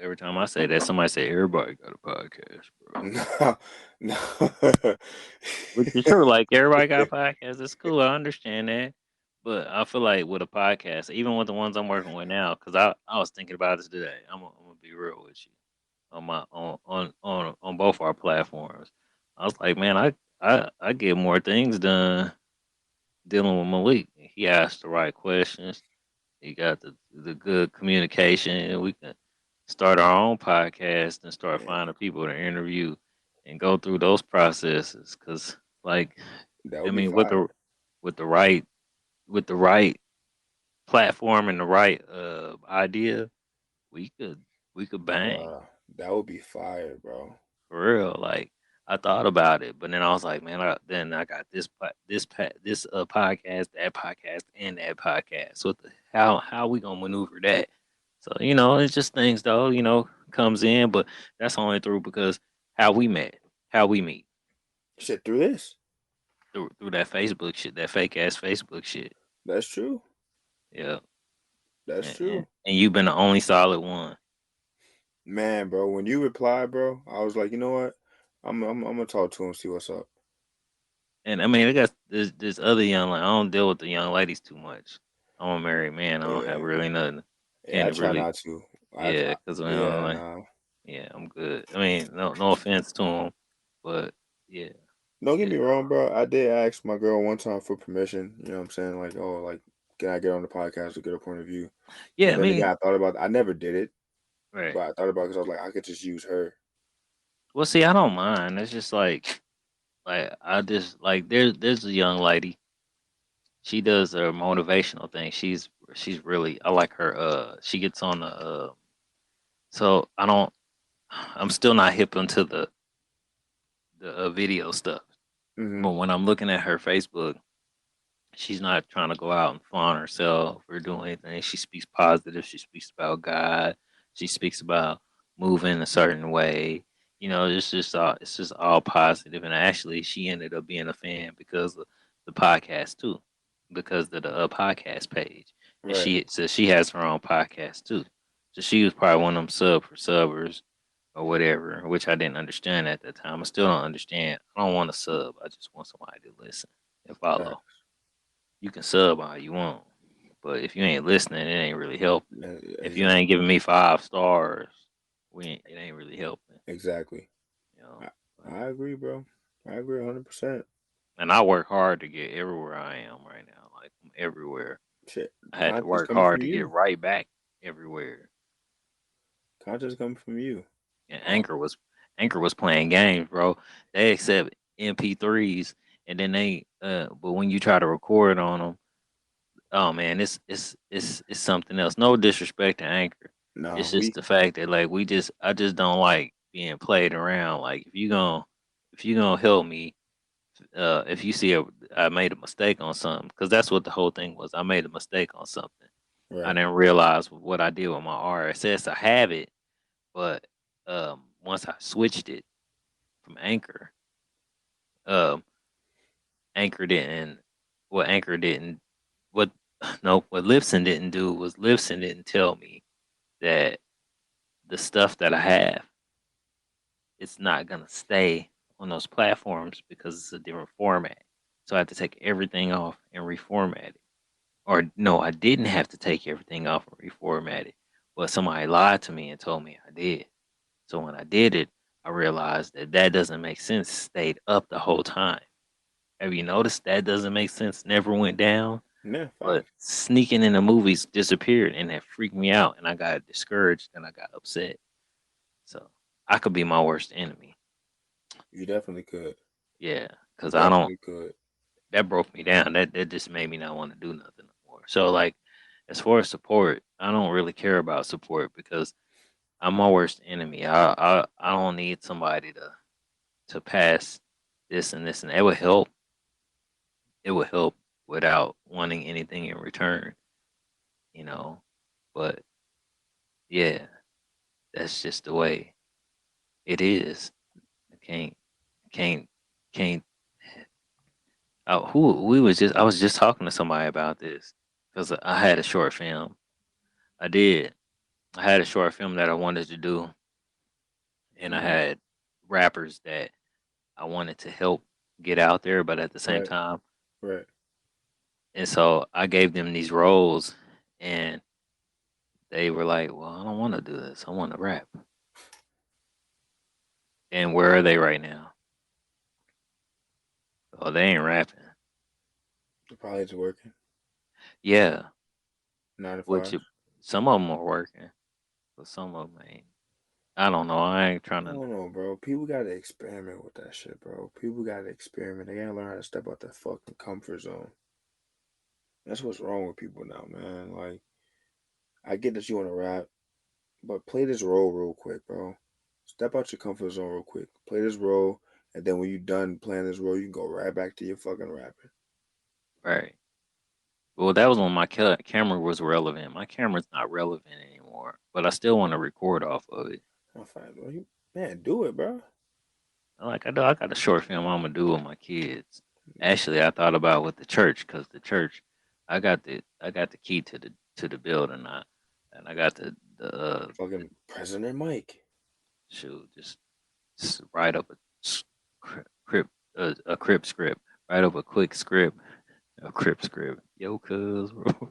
every time I say that, somebody say everybody got a podcast, bro. No, no. Which is true. Like everybody got podcasts. It's cool. I understand that. But I feel like with a podcast, even with the ones I'm working with now, because I was thinking about this today. I'm gonna be real with you on my on both our platforms. I was like, man, I get more things done dealing with Malik. He asked the right questions. He got the good communication, and we can start our own podcast and start Man, finding people to interview and go through those processes. Because, like, that I would be mean, fire. with the right with the right platform and the right idea, we could we could bang Bruh, that would be fire, bro. for real. Like I thought about it, but then I was like, man, then I got this podcast, that podcast, and that podcast. So how we gonna maneuver that? So it's just things though. Comes in, but that's only through because how we met, how we meet Shit, through this. through that Facebook shit, that fake ass Facebook shit. That's true. Yeah, That's and, true. and, and you've been the only solid one. Man, bro, when you replied, bro, I was like, you know what? I'm gonna talk to him, see what's up. And I mean, I guess there's other young. Like I don't deal with the young ladies too much. I'm a married man. I don't have Yeah, really nothing. yeah. I Can't try really, not to. yeah, because Yeah, like, nah. yeah, I'm good. I mean, no offense to them, but yeah, Don't get yeah, me wrong, bro. I did ask my girl one time for permission. You know what I'm saying? Like, oh, like, can I get on the podcast to get a point of view? yeah. But I then again, mean, I thought about it. I never did it, right. but I thought about it because I was like, I could just use her. Well, see, I don't mind. It's just like I just like there's a young lady. She does a motivational thing. She's really I like her. She gets on the. So I don't. I'm still not hip into the video stuff. Hmm. But when I'm looking at her Facebook, she's not trying to go out and flaunt herself or do anything. She speaks positive. She speaks about God. She speaks about moving a certain way. It's just all positive. And actually, she ended up being a fan because of the podcast too, because of the podcast page. And Right. she has her own podcast too. So she was probably one of them subbers or whatever, which I didn't understand at that time. I still don't understand. I don't want to sub. I just want somebody to listen and Fact. follow. You can sub all you want, but if you ain't listening, it ain't really helping. If you ain't Exactly. giving me 5 stars, it ain't really helping. Exactly. You know. I, But, I agree, bro. I agree 100%. and I work hard to get everywhere I am right now. Like I'm everywhere. Shit. I had to Content's work coming hard from to get you. right back everywhere. Content's coming from you. And Oh, Anchor was playing games, bro. They accept MP3s, and then but when you try to record on them, oh man, it's something else. No disrespect to Anchor. no, It's just the fact that like I just don't like being played around. Like if you gonna help me, if you see I made a mistake on something, because that's what the whole thing was. I made a mistake on something. I right. didn't realize what I did with my RSS. I have it, but once I switched it from Anchor, um, Anchor didn't. What Anchor didn't. What no, what Libsyn didn't do was Libsyn didn't tell me that the stuff that I have, it's not gonna stay on those platforms because it's a different format. So I had to take everything off and reformat it. Or no, I didn't have to take everything off and reformat it, but somebody lied to me and told me I did. So when I did it, I realized that that doesn't make sense. It stayed up the whole time. Have you noticed that doesn't make sense? Never went down. Yeah, But fact. sneaking in the movies disappeared, and that freaked me out, and I got discouraged and I got upset. So. I could be my worst enemy. You definitely could. Yeah, because I don't. Definitely could. That broke me down. That just made me not want to do nothing anymore. So like, as far as support, I don't really care about support because I'm my worst enemy. I don't need somebody to pass this and this and it would help. It would help without wanting anything in return, you know. But yeah, that's just the way it is. I can't, can't. Who we was just I was just talking to somebody about this because I had a short film. I did. I had a short film that I wanted to do, and I Mm-hmm. had rappers that I wanted to help get out there, but at the same Right. time, Right. and so I gave them these roles, and they were like, "Well, I don't want to do this. I want to rap." And where are they right now? Oh, they ain't rapping. Probably it's working. Yeah, 9 to 5. which some of them are working, but some of them ain't. I don't know. I ain't trying I to. don't know, bro. People gotta experiment with that shit, bro. People gotta experiment. They gotta learn how to step out their fucking comfort zone. That's what's wrong with people now, man. Like, I get that you want to rap, but play this role real quick, bro. Step out your comfort zone real quick. Play this role, and then when you're done playing this role, you can go right back to your fucking rapping. Right. Well, that was when my camera was relevant. My camera's not relevant anymore, but I still want to record off of it. I'm fine, bro. Man, do it, bro. Like I got a short film I'm gonna do with my kids. Actually, I thought about with the church because the church, I got the key to the building, and I got the Fucking President Mike. shoot just write up a crip script, write up a quick script, a crip script. Yo, cuz, bro.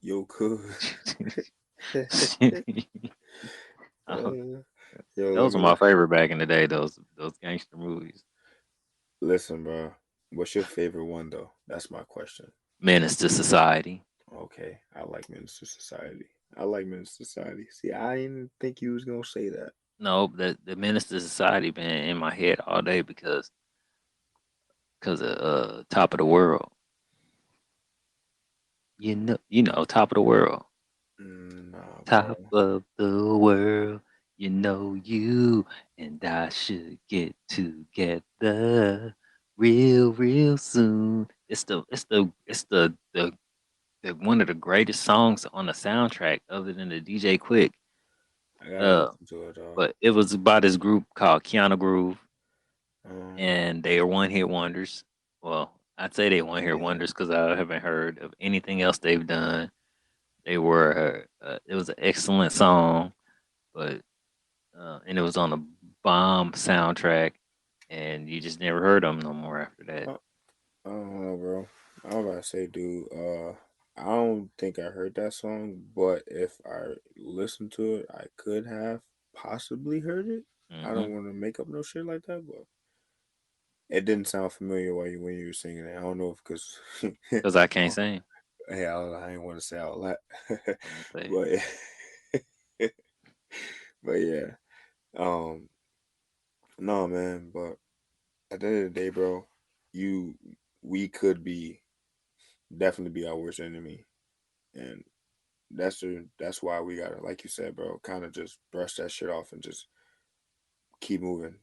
Yo, cuz. Uh, Yo, let those were me my favorite back in the day. Those gangster movies. listen, bro. What's your favorite one though? That's my question. Menace to Society. Okay, I like Minister Society. I like Minister Society. See, I didn't think you was gonna say that. No, the Menace to Society been in my head all day because of Top of the World. You know, Top of the World. Nah, Top bro. of the world. You know you and I should get together real soon. It's the one of the greatest songs on the soundtrack other than the DJ Quick. I gotta Uh, listen to it though. but it was by this group called Kiana Groove, Um, and they are one hit wonders. Well, I'd say they one hit yeah, wonders because I haven't heard of anything else they've done. They were it was an excellent song, but and it was on a bomb soundtrack, and you just never heard them no more after that. I, I don't know, bro. I was about to say, dude. I don't think I heard that song, but if I listened to it, I could have possibly heard it. I Hmm. don't want to make up no shit like that, but it didn't sound familiar while you when you were singing it. I don't know if because Because I can't sing. hey, I didn't want to say all that, I'm gonna say, but but yeah, um, no man, but at the end of the day, bro, you we could be definitely be our worst enemy, and that's why we gotta, like you said, bro, kind of just brush that shit off and just keep moving.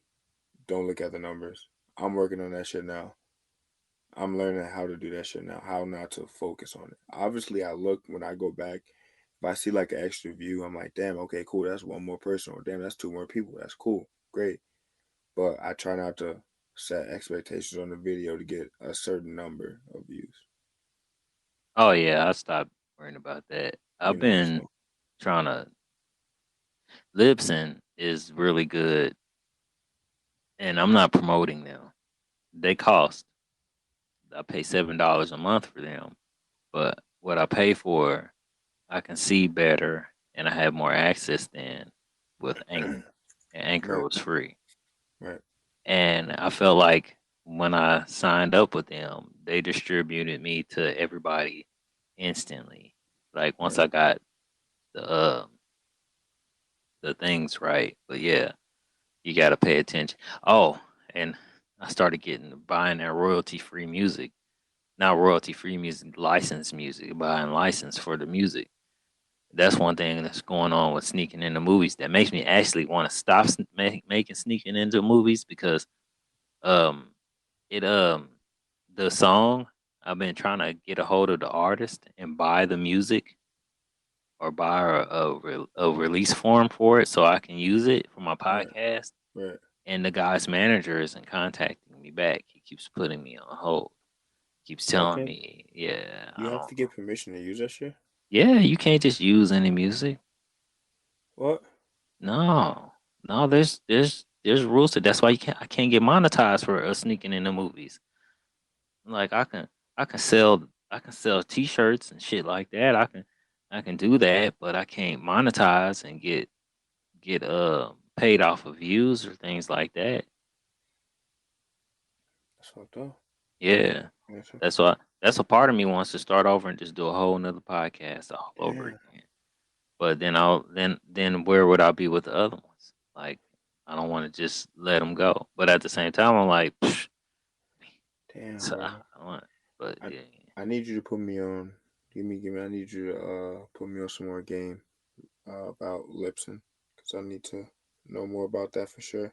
Don't look at the numbers. I'm working on that shit now. I'm learning how to do that shit now, how not to focus on it. Obviously, I look when I go back. If I see like an extra view, I'm like, damn, okay, cool. That's one more person, or damn, that's two more people. That's cool, great. But I try not to set expectations on the video to get a certain number of views. oh yeah, I stopped worrying about that. You I've know what I'm been saying? trying to. Libsyn is really good, and I'm not promoting them. They cost. I pay $7 a month for them, but what I pay for, I can see better, and I have more access than with Anchor. And Anchor Right, was free. right, And I felt like when I signed up with them, they distributed me to everybody instantly. Like once right. I got the uh, the things right. But yeah, You got to pay attention. Oh, and I started buying that royalty free music. Not royalty free music, licensed music. Buying license for the music. That's one thing that's going on with sneaking into movies that makes me actually want to stop making sneaking into movies because um it the song I've been trying to get a hold of the artist and buy the music or buy a release form for it so I can use it for my Right, podcast. right. And the guy's manager isn't contacting me back. He keeps putting me on hold. Keeps Why telling can't me, yeah, you I have don't. to get permission to use that shit? Yeah, you can't just use any music. What? No, no, there's rules to. That's why I can't get monetized for us sneaking into movies. Like I can sell T-shirts and shit like that. I can do that, but I can't monetize and get paid off of views or things like that. That's fucked up. Yeah, That's a- that's a part of me wants to start over and just do a whole nother podcast all over Damn. again. But then where would I be with the other ones? Like I don't want to just let them go. But at the same time, I'm like, psh, Damn, so I bro. don't want. But I yeah. I need you to put me on. Give me. I need you to put me on some more game about Lipson because I need to know more about that for sure.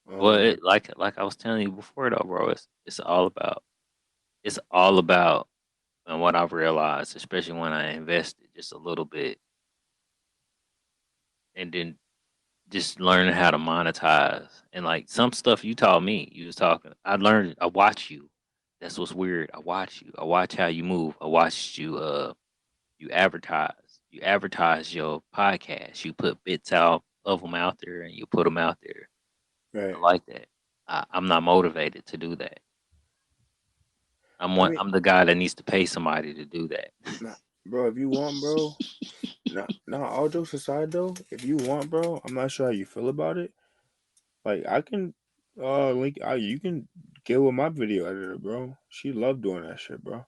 Well, Um, like I was telling you before though, bro. It's all about and what I've realized, especially when I invested just a little bit, and then just learning how to monetize and like some stuff you taught me. You was talking. I learned. I watch you. That's what's weird. I watch you. I watch how you move. I watched you. You advertise. You advertise your podcast. You put bits out of them out there, and you put them out there. I right. like that. I'm not motivated to do that. I mean, I'm the guy that needs to pay somebody to do that. nah, bro. If you want, bro. Nah. All jokes aside, though, if you want, bro, I'm not sure how you feel about it. Like, I can, link. You can get with my video editor, bro. She loved doing that shit, bro.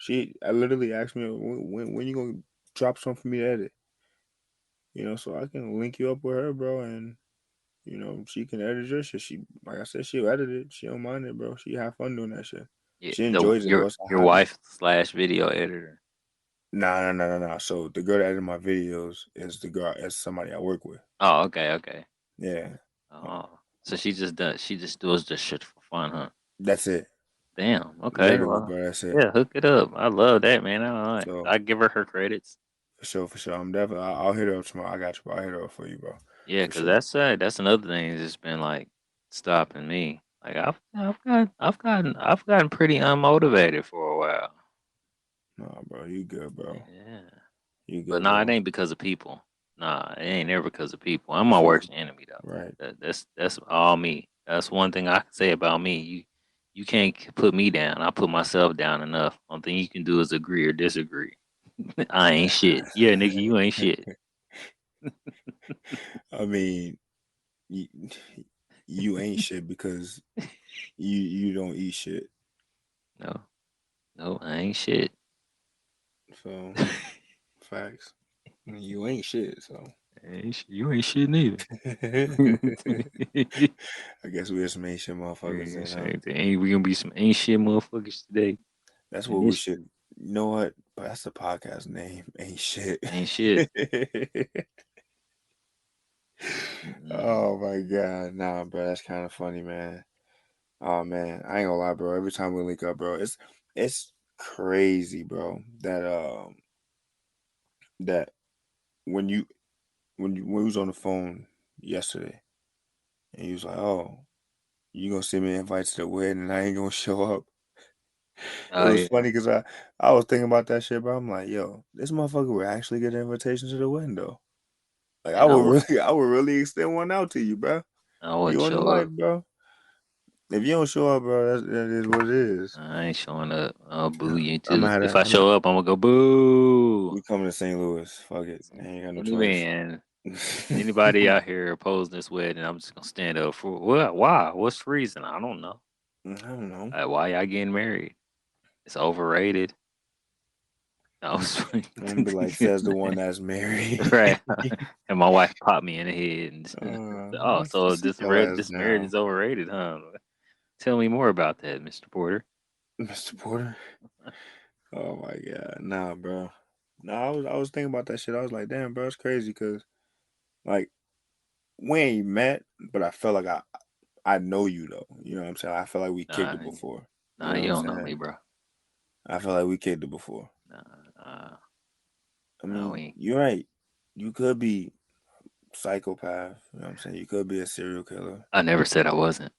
I literally asked me when you gonna drop something for me to edit. So I can link you up with her, bro, and she can edit your shit. She, like I said, she'll edit it. She don't mind it, bro. She have fun doing that shit. Yeah, She enjoys it, bro. It's a your hobby. wife slash video editor. Nah. So the girl that edit my videos is somebody I work with. Oh, okay, okay. Yeah, Oh, so she just does this shit for fun, huh? that's it. Damn. Okay. Literally, Well, bro. That's it. yeah, hook it up. I love that, man. So I give her credits. for sure. I'm definitely. I'll hit her up tomorrow. I got you, bro. I'll hit her up for you, bro. Yeah, For cause sure. that's another thing that's been like stopping me. Like I've gotten pretty unmotivated for a while. Nah, bro. You good, bro. Yeah. You But good, nah, it bro. ain't because of people. Nah, it ain't never because of people. I'm For my sure. worst enemy though. Right. That's all me. That's one thing I can say about me. You can't put me down. I put myself down enough. Only thing you can do is agree or disagree. I ain't shit. Yeah, nigga, you ain't shit. I mean, you, you ain't shit because you don't eat shit. No, no, I ain't shit. So facts. You ain't shit. So You ain't shit neither. I guess we're some ain't shit motherfuckers Yeah, then, huh? same thing. Ain't we gonna be some ain't shit motherfuckers today? That's And what we this should. You know what? But that's the podcast name. Ain't shit. ain't shit. Mm-mm. Oh my god, nah, bro, that's kind of funny, man. Oh man, I ain't gonna lie, bro. Every time we link up, bro, it's crazy, bro. That when we was on the phone yesterday, and you was like, "Oh, you gonna send me an invite to the wedding, and I ain't gonna show up." It Oh was yeah, funny because I was thinking about that shit, bro. I'm like, "Yo, this motherfucker would actually get an invitation to the wedding, though." Like, and I would really extend one out to you, bro. I wouldn't You on the show life, up. bro. If you don't show up, bro, that is what it is. I ain't showing up. I'll boo you I'm too. gonna have If to. I show up, I'm gonna go boo. We coming to St. Louis. Fuck it. I ain't got no What do you choice. mean? Anybody out here opposing this wedding, I'm just gonna stand up for what? Why? What's the reason? I don't know. I don't know. Why y'all getting married? It's overrated. I was I'm gonna be like, says the one that's married. right. And my wife popped me in the head and oh, so Sit your ass this marriage down, is overrated, huh? Tell me more about that, Mr. Porter. Mr. Porter. Oh my god, nah, bro. Nah, I was thinking about that shit. I was like, damn, bro, it's crazy because like we ain't met, but I felt like I know you though. You know what I'm saying? I feel like we kicked Nah, it before. You nah, know what you I'm don't know me, saying? bro. I feel like we kicked it before. Nah, nah, I nah, mean, we. you're right. You could be psychopath. You know what I'm saying? You could be a serial killer. I never said I wasn't.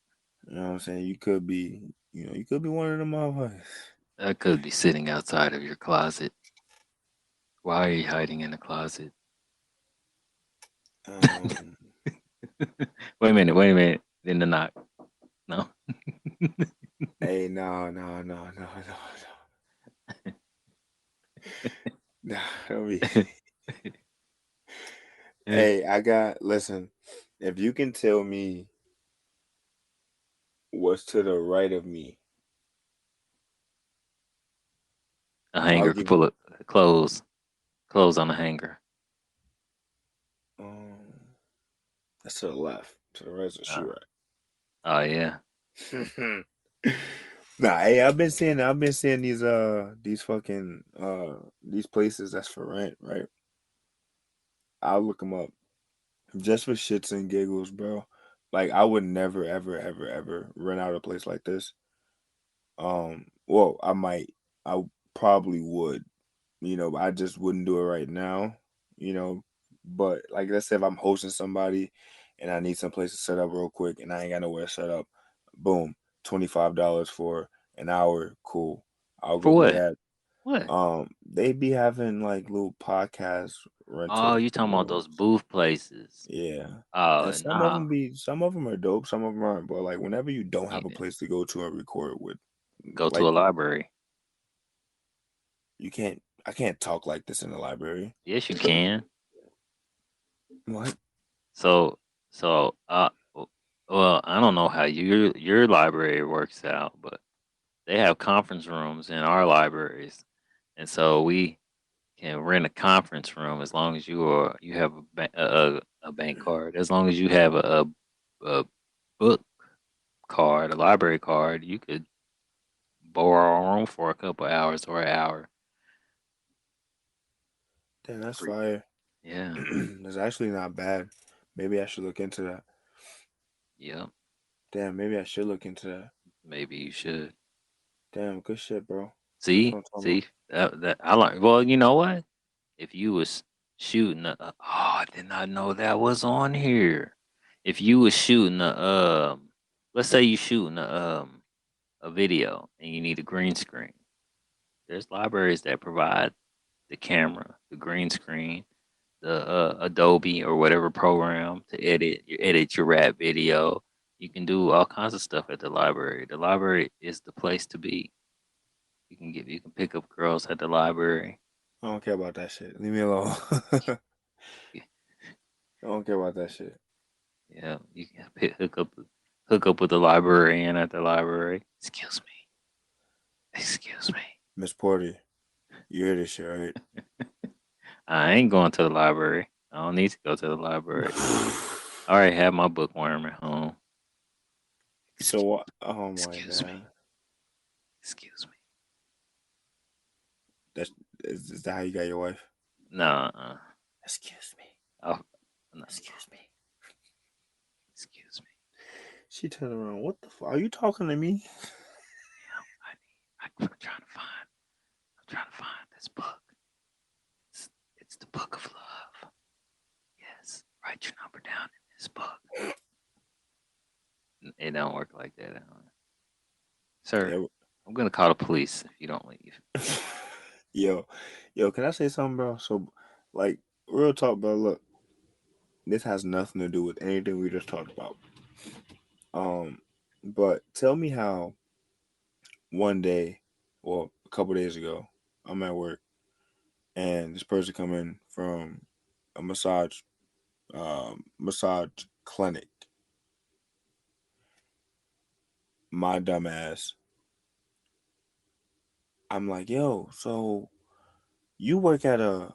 You know what I'm saying? You could be, you could be one of them motherfuckers. I could be sitting outside of your closet. Why are you hiding in the closet? Um, Wait a minute, wait a minute. Then the knock. No. hey, no, no, no, no, no, no, no. Don't be. Hey, listen, if you can tell me what's to the right of me, A I'll hanger give full you, of clothes on a hanger. um, that's to the left. To the right is a Uh, shoe oh yeah. rack. Nah, hey, I've been seeing these fucking these places that's for rent, right? I'll look them up just for shits and giggles, bro. Like I would never, ever, ever, ever rent out a place like this. Well, I probably would, but I just wouldn't do it right now, you know. But like let's say if I'm hosting somebody and I need some place to set up real quick and I ain't got nowhere to set up, boom, $25 for an hour, cool. I'll For go do what? that. What? They be having like little podcast Oh, rental you talking about those rooms. booth places? Yeah. And Oh some of nah. them are dope, some of them aren't. But like whenever you don't You have a place to go to and record with, go to a like library. I can't talk like this in the library. Yes, you can. What? So well, I don't know how your library works out, but they have conference rooms in our libraries, and so we can rent a conference room as long as you have a bank card. As long as you have a book card, a library card, you could borrow a room for a couple hours or an hour. Damn, that's Free. fire. Yeah. That's actually not bad. Maybe I should look into that. Yeah. Damn, maybe I should look into that. Maybe you should. Damn, good shit, bro. That's what See, I'm talking about. see that I like. Well, you know what? If you was shooting oh, I did not know that was on here. If you was shooting let's say you shooting a video and you need a green screen. There's libraries that provide the camera, the green screen, the Adobe or whatever program to edit your rap video. You can do all kinds of stuff at the library. The library is the place to be. You can pick up girls at the library. I don't care about that shit. Leave me alone. I don't care about that shit. Yeah, you can hook up with the librarian at the library. Excuse me. Excuse me. Miss Porter, you hear this shit, right? I ain't going to the library. I don't need to go to the library. I already have my bookworm at home. So Excuse, what? Oh my excuse me. god. Excuse me. That's is that how you got your wife? No, Excuse me. oh, no. Excuse me. Excuse me. She turned around. What the fuck? Are you talking to me? Yeah, I'm trying to find this book. It's the book of love. Yes, write your number down in this book. It don't work like that, sir. Yeah. I'm gonna call the police if you don't leave. Yo, yo, can I say something, bro? So, like, real talk, bro. Look, this has nothing to do with anything we just talked about. Um, but tell me how one day, or a couple days ago, I'm at work and this person come in from a massage clinic. My dumb ass. I'm like, yo, so You work at a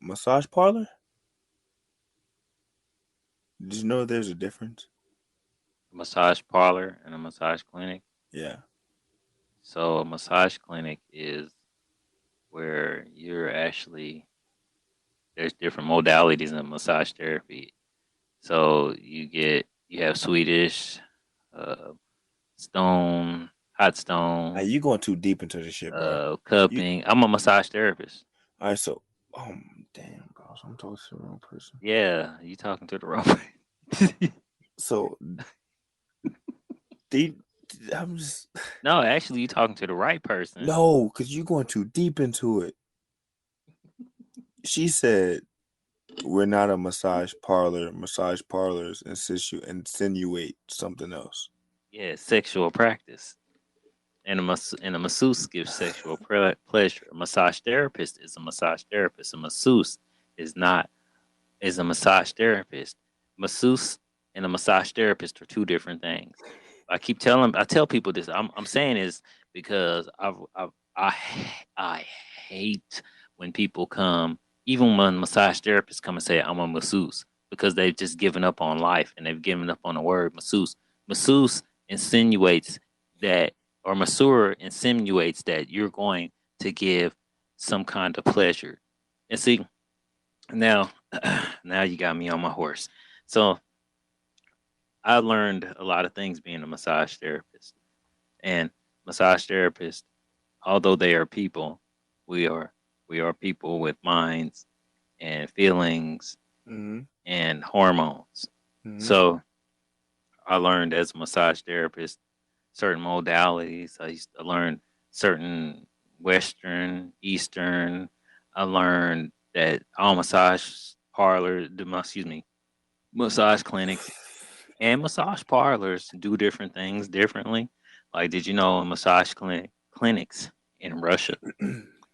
massage parlor? Did you know there's a difference? Massage parlor and a massage clinic. Yeah. So a massage clinic is where you're actually there's different modalities in massage therapy. So you have Swedish, uh, stone, hot Now stone, you going too deep into this shit, bro. You cupping. I'm a massage therapist. all right? So, damn, bro, so I'm talking to the wrong person. Yeah, you talking to the wrong person. So, they, I'm just No, actually, you talking to the right person. no, because you going too deep into it. She said we're not a massage parlor. Massage parlors insinuate something else. Yeah, sexual practice. And a masseuse gives sexual pleasure. A massage therapist is a massage therapist. A masseuse is not is a massage therapist. Masseuse and a massage therapist are two different things. I tell people this. I'm saying this because I hate when people come, even when massage therapists come and say I'm a masseuse because they've just given up on life and they've given up on the word masseuse. Masseuse insinuates that, or masseur insinuates that you're going to give some kind of pleasure. And see, now, now you got me on my horse. So I learned a lot of things being a massage therapist. And massage therapists, although they are people, we are we are people with minds and feelings Mm-hmm. and hormones. Mm-hmm. So I learned as a massage therapist certain modalities. I used to learn certain Western, Eastern. I learned that all massage parlors, excuse me, massage clinics and massage parlors do different things differently. Like, did you know massage clinics in Russia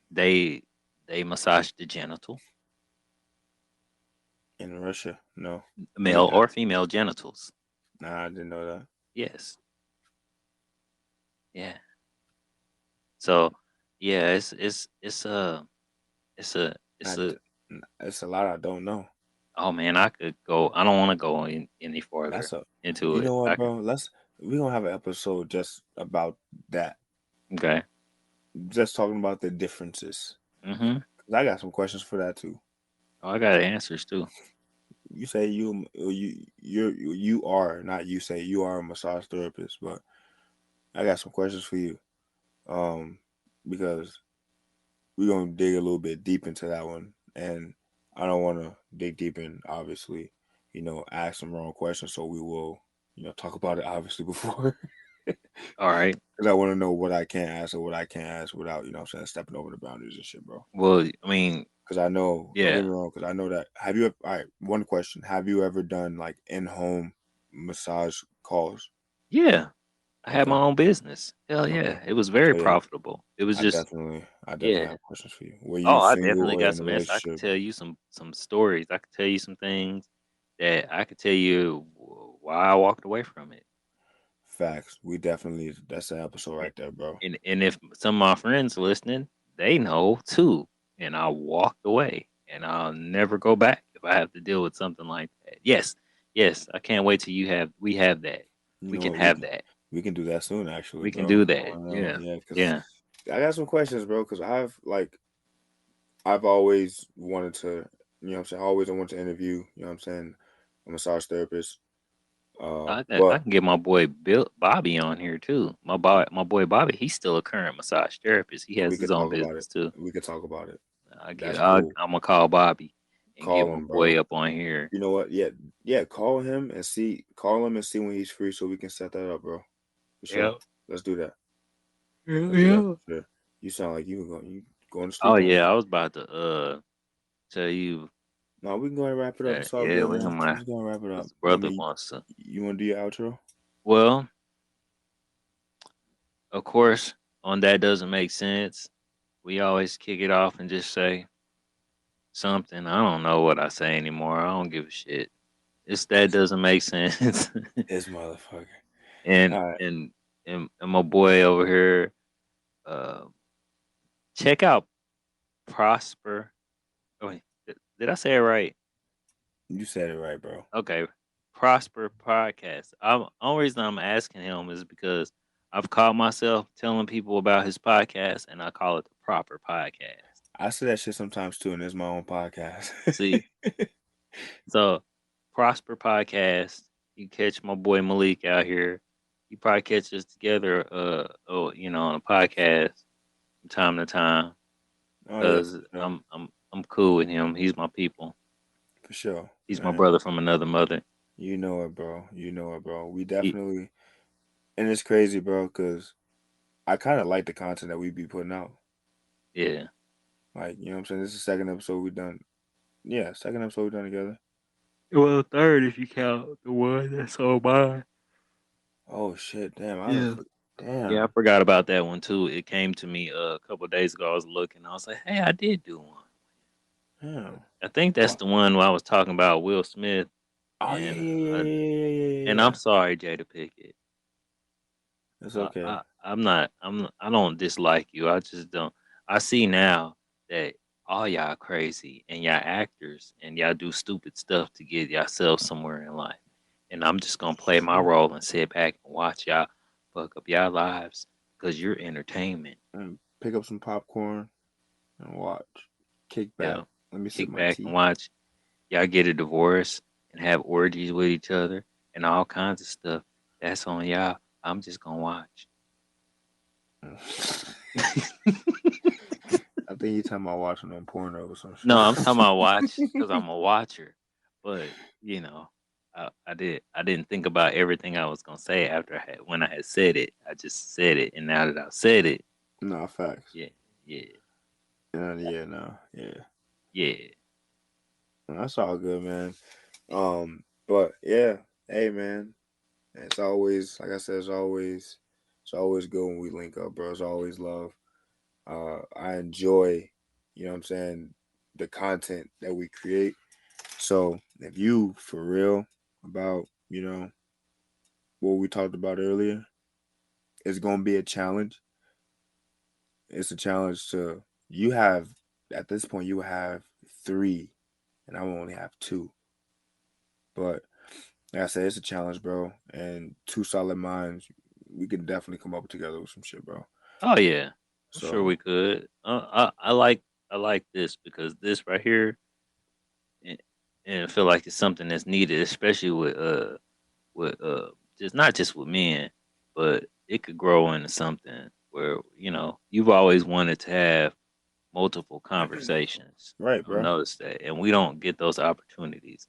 they they massage the genital, In Russia, no, I male did not. or female genitals? Nah, I didn't know that. Yes, yeah. So, yeah, it's a it's I, a d- it's a lot I don't know. oh man, I could go. I don't want to go any further That's a, into you it. know what, I could. bro? We gonna have an episode just about that, Okay. just talking about the differences. Mm-hmm. 'Cause I got some questions for that too. Oh, I got answers too. You say you are not you say you are a massage therapist, but I got some questions for you. Um, because we're gonna dig a little bit deep into that one, and I don't want to dig deep in. Obviously, ask some wrong questions, so we will, talk about it obviously before. All right. Because I want to know what I can ask or what I can't ask without, what I'm saying, stepping over the boundaries and shit, bro. Well, I mean, Because I know, don't get yeah, me wrong, because I know that. Have you, all right, one question. Have you ever done like in-home massage calls? yeah. I had my Okay, own business. Hell okay. yeah, it was very So yeah, profitable. It was just I definitely yeah. have questions for you. Were Oh, you I single definitely or got in a some answers. I could relationship? tell you some stories. I could tell you some things that I could tell you why I walked away from it. Facts. We definitely, that's an episode And right there, bro. and if some of my friends listening, they know too. And I walked away, and I'll never go back if I have to deal with something like that. Yes, yes. I can't wait till we have that. You We know can what? have that. We can do that soon, actually, We can bro. do I that. want to know. Yeah, Yeah, because yeah. I got some questions, bro. Because I've always wanted to, what I'm saying, always I want to interview, what I'm saying, a massage therapist. I But can get my boy Bill Bobby on here too. My boy Bobby, he's still a current massage therapist. He has we his could own talk about business it. too. We could talk about it. That's I'm cool. gonna call Bobby and get Call my him, boy bro. up on here. You know what? Yeah, yeah. Call him and see when he's free, so we can set that up, bro. For sure. Yeah, Let's do that. yeah, Let's do that yeah. for sure. You sound like you going to Oh sleep on me. yeah, I was about to tell you No, we can go ahead and wrap it up. that It's all yeah, good, we man. on my Let's go and wrap it up. his I brother mean, wants to. you want to do your outro? Well, of course, on that doesn't make sense. We always kick it off and just say something. I don't know what I say anymore. I don't give a shit. It's that doesn't make sense. This motherfucker. and All right. and and my boy over here, uh, check out Prosper. Oh, wait, did I say it right? You said it right, bro. Okay, Prosper Podcast. Only reason I'm asking him is because I've caught myself telling people about his podcast, and I call it the Proper Podcast. I say that shit sometimes too, and it's my own podcast. See, so Prosper Podcast. You catch my boy Malik out here. You probably catch us together, on a podcast from time to time. Oh yeah, Because I'm cool with him. He's my people. for sure. He's my brother from another mother. You know it, bro. You know it, bro. We He, definitely, and it's crazy, bro, because I kind of like the content that we be putting out. yeah. Like, you know what I'm saying? This is the second episode we done. Yeah, second episode we done together. Well, third if you count the one that's on mine. Oh shit! Damn, Yeah. damn. Yeah, I forgot about that one too. It came to me a couple of days ago. I was looking. I was like, hey, I did do one. Damn. I think that's the one where I was talking about Will Smith. Oh And, yeah. And I'm sorry, Jada Pickett. It's okay. I don't dislike you. I just don't. I see now that all y'all crazy and y'all actors and y'all do stupid stuff to get yourself somewhere in life. And I'm just gonna play my role and sit back and watch y'all fuck up y'all lives because you're entertainment. And pick up some popcorn and watch. Kick back. Yeah. Let me Kick sip my back tea. and watch y'all get a divorce and have orgies with each other and all kinds of stuff. That's on y'all. I'm just gonna watch. I think you're talking about watching on porno or some shit. No, I'm talking about watch because I'm a watcher. But I didn't think about everything I was gonna say when I had said it. I just said it, and now that I've said it, No, facts. yeah. That's all good, man. But yeah, hey, man. It's always, like I said, it's always good when we link up, bro. It's always love. I enjoy, you know what I'm saying, the content that we create. So if you for real about, what we talked about earlier, it's gonna be a challenge. It's a challenge at this point you have 3, and I only have 2. But like I said, it's a challenge, bro. And 2 solid minds, we can definitely come up together with some shit, bro. Oh yeah, So, sure we could. I like this because this right here, and I feel like it's something that's needed, especially with just not just with men, but it could grow into something where you've always wanted to have multiple conversations. right, bro. Notice that, and we don't get those opportunities,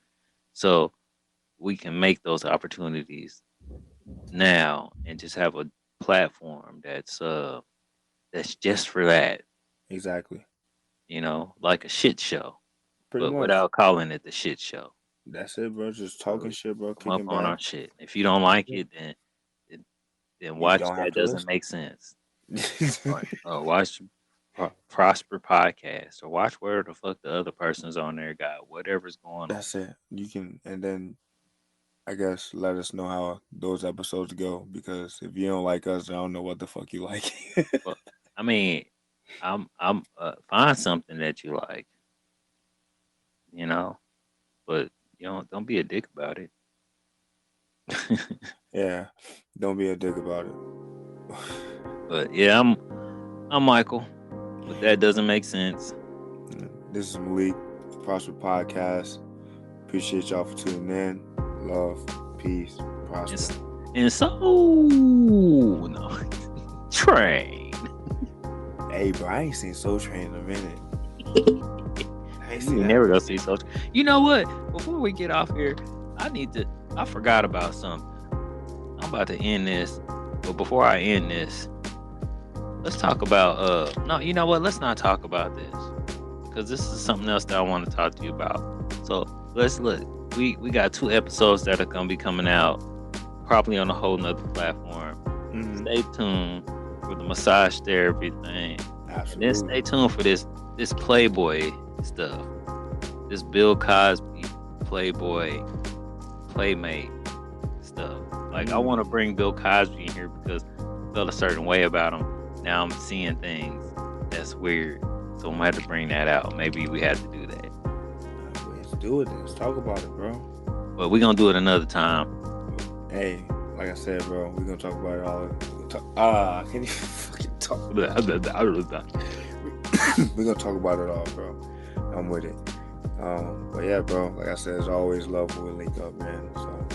so we can make those opportunities now and just have a platform that's just for that. Exactly. Like a shit show, Pretty but much. without calling it the shit show. That's it, bro. Just talking shit, bro. Come up Kicking on back. our shit. If you don't like it, then watch don't have That to Doesn't listen. Make Sense. Or watch Prosper Podcast, or watch where the fuck the other person's on there got whatever's going on. That's it. You can, and then I guess let us know how those episodes go, because if you don't like us, I don't know what the fuck you like. But I mean, I'm find something that you like, but don't be a dick about it. Yeah, don't be a dick about it. But yeah, I'm Michael, but that doesn't make sense. This is Malik, Prosper Podcast. Appreciate y'all for tuning in. Love, peace, prosper. And so, no, Train. Hey, bro, I ain't seen Soul Train in a minute. I ain't seen You never go see Soul Train. You know what? Before we get off here, I forgot about something. I'm about to end this, but before I end this, let's talk about no, you know what? Let's not talk about this, because this is something else that I want to talk to you about. So let's look. We got 2 episodes that are gonna be coming out, probably on a whole nother platform. Mm-hmm. Stay tuned for the massage therapy thing. Absolutely. And then stay tuned for this Playboy stuff. This Bill Cosby Playboy Playmate stuff. Like, I want to bring Bill Cosby in here because I felt a certain way about him. Now I'm seeing things That's weird. So we have to bring that out. Maybe we have to do that. Let's do it. Let's talk about it, bro. But we're gonna do it another time. Hey, like I said, bro, we're gonna talk about it all. I can't even fucking talk. We're gonna talk about it all, bro. I'm with it. But yeah, bro, like I said, as always, love when we link up, man. So.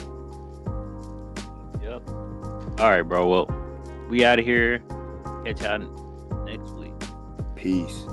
Yep. All right, bro. Well, we out of here. Catch y'all next week. Peace.